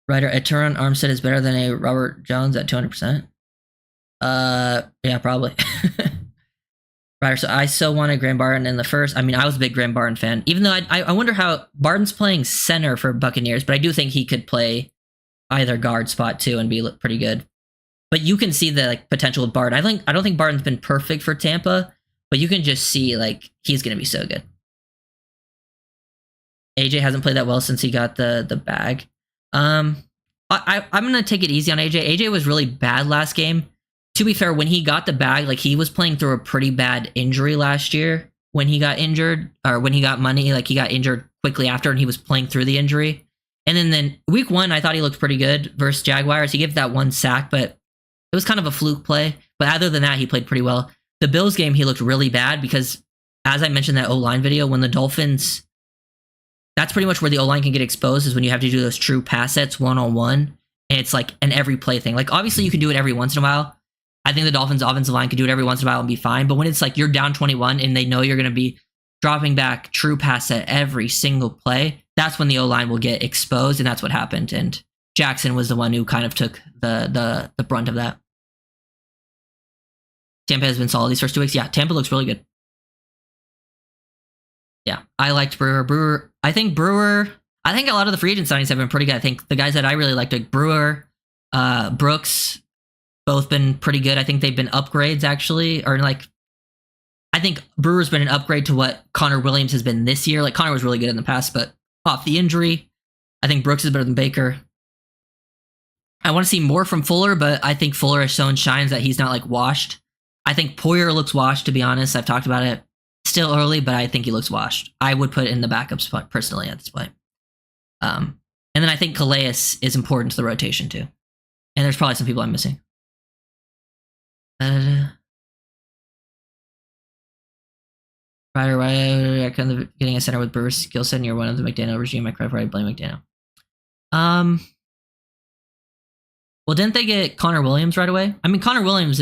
Ryder, a Teron Armstead is better than a Robert Jones at 200%. Yeah, probably. Ryder, so I so wanted Graham Barton in the first. I mean, I was a big Graham Barton fan, even though I wonder how Barton's playing center for Buccaneers, but I do think he could play either guard spot too and be pretty good. But you can see the like potential with Barton. I don't think Barton's been perfect for Tampa, but you can just see like he's going to be so good. AJ hasn't played that well since he got the bag. I'm going to take it easy on AJ. AJ was really bad last game. To be fair, when he got the bag, like he was playing through a pretty bad injury last year when he got injured, or when he got money, like he got injured quickly after and he was playing through the injury. And then week 1, I thought he looked pretty good versus Jaguars. He gave that 1 sack, but it was kind of a fluke play. But other than that, he played pretty well. The Bills game, he looked really bad because, as I mentioned in that O-line video, when the Dolphins, that's pretty much where the O-line can get exposed, is when you have to do those true pass sets one-on-one. And it's like an every play thing. Like obviously you can do it every once in a while. I think the Dolphins offensive line could do it every once in a while and be fine. But when it's like you're down 21 and they know you're going to be dropping back true pass set every single play, that's when the O-line will get exposed. And that's what happened. And Jackson was the one who kind of took the brunt of that. Tampa has been solid these first 2 weeks. Yeah, Tampa looks really good. Yeah, I liked Brewer. I think a lot of the free agent signings have been pretty good. I think the guys that I really liked, like Brewer, Brooks, both been pretty good. I think they've been upgrades actually, or like, I think Brewer's been an upgrade to what Connor Williams has been this year. Like Connor was really good in the past, but off the injury, I think Brooks is better than Baker. I want to see more from Fuller, but I think Fuller has shown signs that he's not like washed. I think Poyer looks washed, to be honest. I've talked about it. Still early, but I think he looks washed. I would put it in the backup spot personally at this point. And then I think Calais is important to the rotation too. And there's probably some people I'm missing. Prior, why getting a center with Brewer's skill set, and you're one of the McDaniel regime. I cry for I blame McDaniel. Well, didn't they get Connor Williams right away? I mean, Connor Williams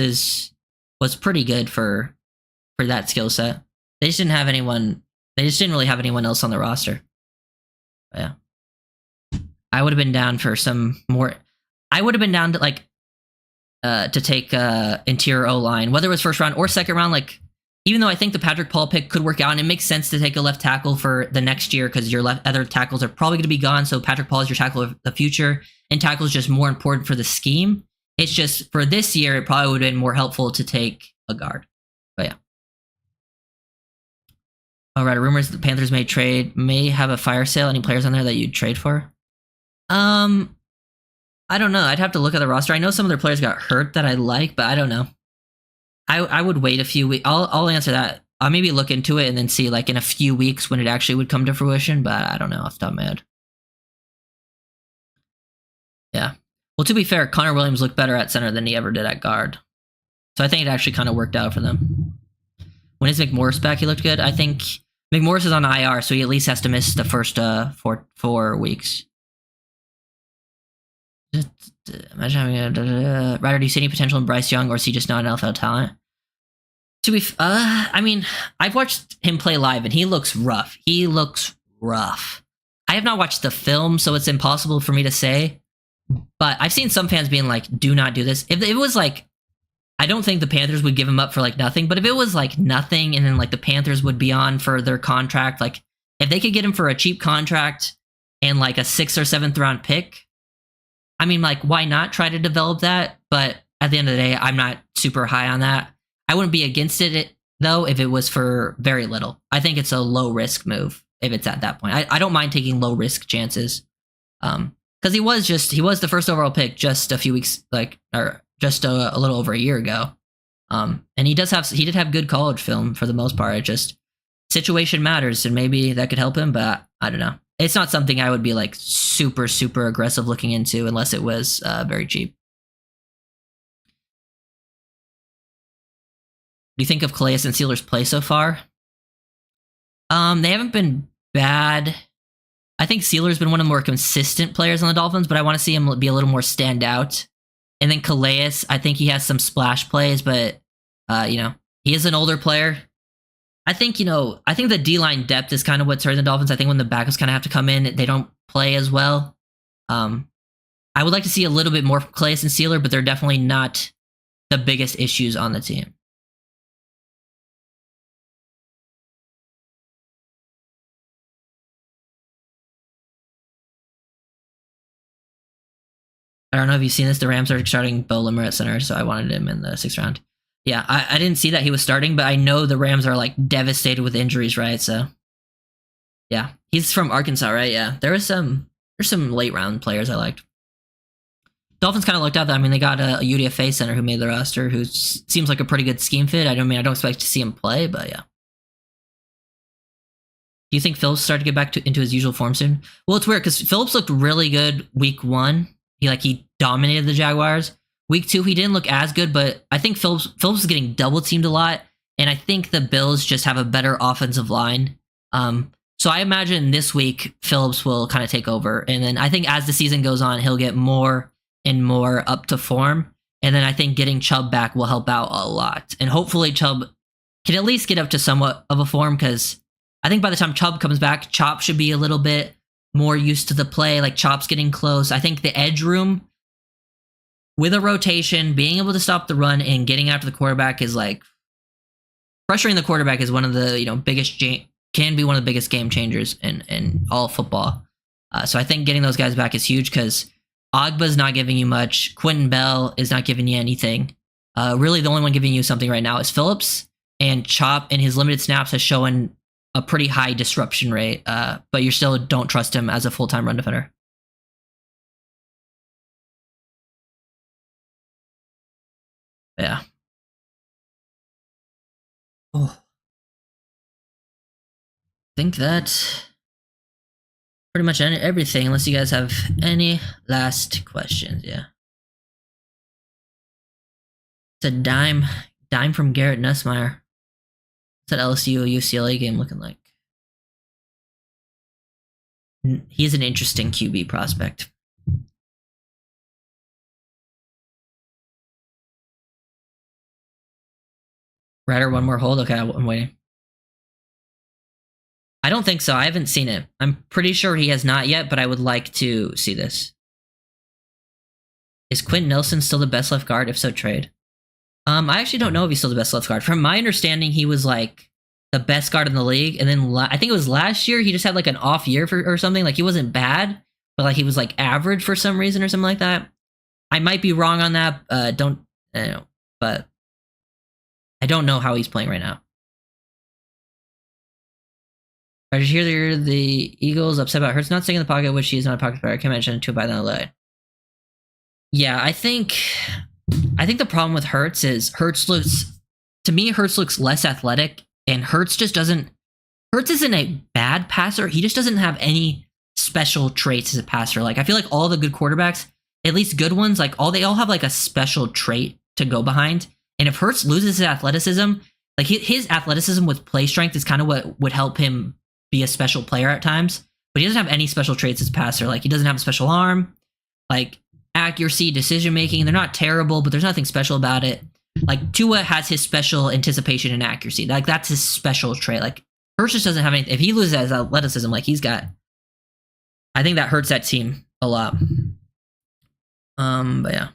was pretty good for that skill set. They just didn't have anyone. They just didn't really have anyone else on the roster. But yeah, I would have been down for some more. I would have been down to like to take interior O line, whether it was first round or second round. Like, even though I think the Patrick Paul pick could work out, and it makes sense to take a left tackle for the next year because your other tackles are probably going to be gone. So Patrick Paul is your tackle of the future, and tackle is just more important for the scheme. It's just for this year, it probably would have been more helpful to take a guard. But yeah. All right, rumors the Panthers may have a fire sale. Any players on there that you'd trade for? I don't know. I'd have to look at the roster. I know some of their players got hurt that I like, but I don't know. I would wait a few weeks. I'll answer that. I'll maybe look into it and then see like in a few weeks when it actually would come to fruition, but I don't know off the top of my head. Yeah. Well, to be fair, Connor Williams looked better at center than he ever did at guard. So I think it actually kind of worked out for them. When is McMorris back? He looked good. I think McMorris is on IR, so he at least has to miss the first 4 weeks. Imagine having a Ryder, do you see any potential in Bryce Young, or is he just not an NFL talent? I mean, I've watched him play live, and he looks rough. He looks rough. I have not watched the film, so it's impossible for me to say. But I've seen some fans being like, "Do not do this." If it was like, I don't think the Panthers would give him up for like nothing. But if it was like nothing, and then like the Panthers would be on for their contract, like if they could get him for a cheap contract and like a 6th or 7th round pick. I mean, like, why not try to develop that? But at the end of the day, I'm not super high on that. I wouldn't be against it, though, if it was for very little. I think it's a low-risk move if it's at that point. I don't mind taking low-risk chances. Because he was the first overall pick just a few weeks, or just a little over a year ago. And he did have good college film for the most part. It just, situation matters, and maybe that could help him, but I don't know. It's not something I would be like super, super aggressive looking into unless it was very cheap. What do you think of Calais and Steelers' play so far? They haven't been bad. I think Steelers been one of the more consistent players on the Dolphins, but I want to see him be a little more standout. And then Calais, I think he has some splash plays, but he is an older player. I think the D-line depth is kind of what's hurting the Dolphins. I think when the backups kind of have to come in, they don't play as well. I would like to see a little bit more from Calais and Steeler, but they're definitely not the biggest issues on the team. I don't know if you've seen this. The Rams are starting Bo Limmer at center, so I wanted him in the 6th round. Yeah, I didn't see that he was starting, but I know the Rams are like devastated with injuries, right? So, yeah, he's from Arkansas, right? Yeah, there's some late round players I liked. Dolphins kind of looked out that. I mean, they got a UDFA center who made the roster, who seems like a pretty good scheme fit. I don't expect to see him play, but yeah. Do you think Phillips started to get back into his usual form soon? Well, it's weird because Phillips looked really good week 1. He dominated the Jaguars. Week 2, he didn't look as good, but I think Phillips is getting double teamed a lot, and I think the Bills just have a better offensive line. So I imagine this week Phillips will kind of take over, and then I think as the season goes on, he'll get more and more up to form, and then I think getting Chubb back will help out a lot, and hopefully Chubb can at least get up to somewhat of a form, because I think by the time Chubb comes back, Chop should be a little bit more used to the play. Like Chop's getting close. I think the edge room, with a rotation, being able to stop the run and getting after the quarterback is like pressuring the quarterback is one of the can be one of the biggest game changers in all of football. So I think getting those guys back is huge because Ogba's not giving you much. Quentin Bell is not giving you anything. Really, the only one giving you something right now is Phillips, and Chop in his limited snaps has shown a pretty high disruption rate. But you still don't trust him as a full-time run defender. Yeah. Oh. I think that pretty much everything, unless you guys have any last questions. Yeah. It's a dime from Garrett Nussmeier. What's that LSU UCLA game looking like? He's an interesting QB prospect. Ryder, one more hold. Okay, I'm waiting. I don't think so. I haven't seen it. I'm pretty sure he has not yet, but I would like to see this. Is Quentin Nelson still the best left guard? If so, trade. I actually don't know if he's still the best left guard. From my understanding, he was like the best guard in the league, and then I think it was last year he just had like an off year or something. Like he wasn't bad, but like he was like average for some reason or something like that. I might be wrong on that. But I don't know how he's playing right now. I just hear the Eagles upset about Hurts not staying in the pocket, which he is not a pocket player. I can mention it too by the way. Yeah, I think the problem with Hurts is Hurts looks less athletic, and Hurts isn't a bad passer. He just doesn't have any special traits as a passer. Like I feel like all the good quarterbacks, at least good ones, like they all have like a special trait to go behind. And if Hurts loses his athleticism, like his athleticism with play strength is kind of what would help him be a special player at times. But he doesn't have any special traits as a passer. Like he doesn't have a special arm, like accuracy, decision making. They're not terrible, but there's nothing special about it. Like Tua has his special anticipation and accuracy. Like that's his special trait. Like Hurts just doesn't have anything. If he loses his athleticism, like he's got, I think that hurts that team a lot. But yeah.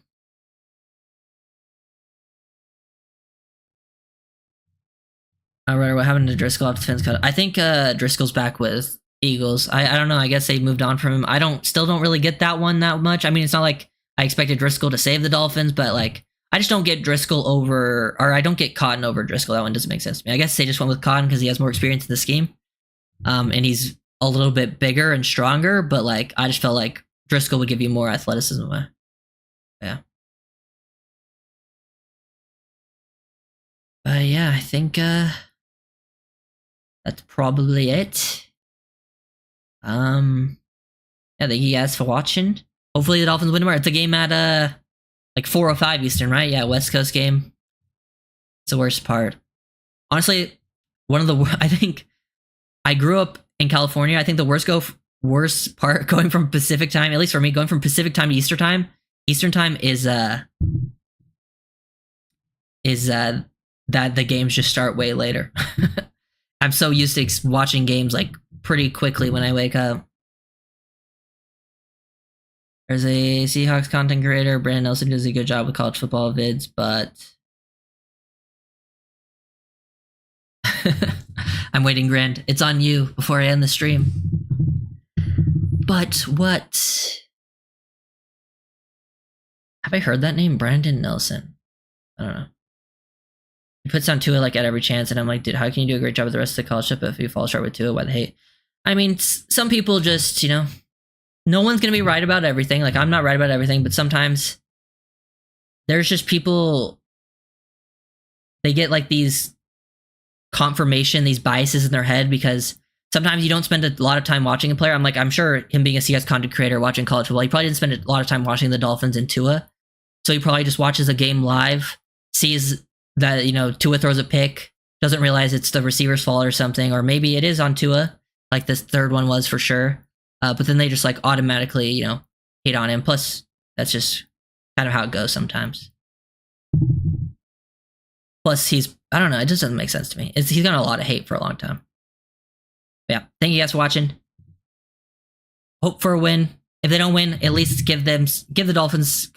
All right, what happened to Driscoll after Finn's cut? I think Driscoll's back with Eagles. I don't know. I guess they moved on from him. I still don't really get that one that much. I mean, it's not like I expected Driscoll to save the Dolphins, but like I just don't get Driscoll over, or I don't get Cotton over Driscoll. That one doesn't make sense to me. I guess they just went with Cotton because he has more experience in the scheme, and he's a little bit bigger and stronger. But like I just felt like Driscoll would give you more athleticism. Yeah. Yeah, I think that's probably it. Yeah, thank you guys for watching. Hopefully the Dolphins win tomorrow. It's a game at like 4:05 Eastern, right? Yeah, West Coast game. It's the worst part. Honestly, I think I grew up in California. I think the worst part going from Pacific time, at least for me, going from Pacific time to Eastern time is that the games just start way later. I'm so used to watching games like pretty quickly when I wake up. There's a Seahawks content creator, Brandon Nelson, does a good job with college football vids, but I'm waiting, Grand. It's on you before I end the stream. But what? Have I heard that name? Brandon Nelson. I don't know. He puts on Tua like at every chance, and I'm like, dude, how can you do a great job with the rest of the college stuff if you fall short with Tua? Why the hate? I mean, some people just, no one's going to be right about everything. Like, I'm not right about everything, but sometimes there's just people, they get like these these biases in their head because sometimes you don't spend a lot of time watching a player. I'm sure him being a CS content creator watching college football, he probably didn't spend a lot of time watching the Dolphins and Tua. So he probably just watches a game live, sees that, Tua throws a pick, doesn't realize it's the receiver's fault or something, or maybe it is on Tua, like this third one was for sure. But then they just like automatically, hate on him. Plus, that's just kind of how it goes sometimes. Plus, I don't know, it just doesn't make sense to me. He's gotten a lot of hate for a long time. But yeah, thank you guys for watching. Hope for a win. If they don't win, at least give the Dolphins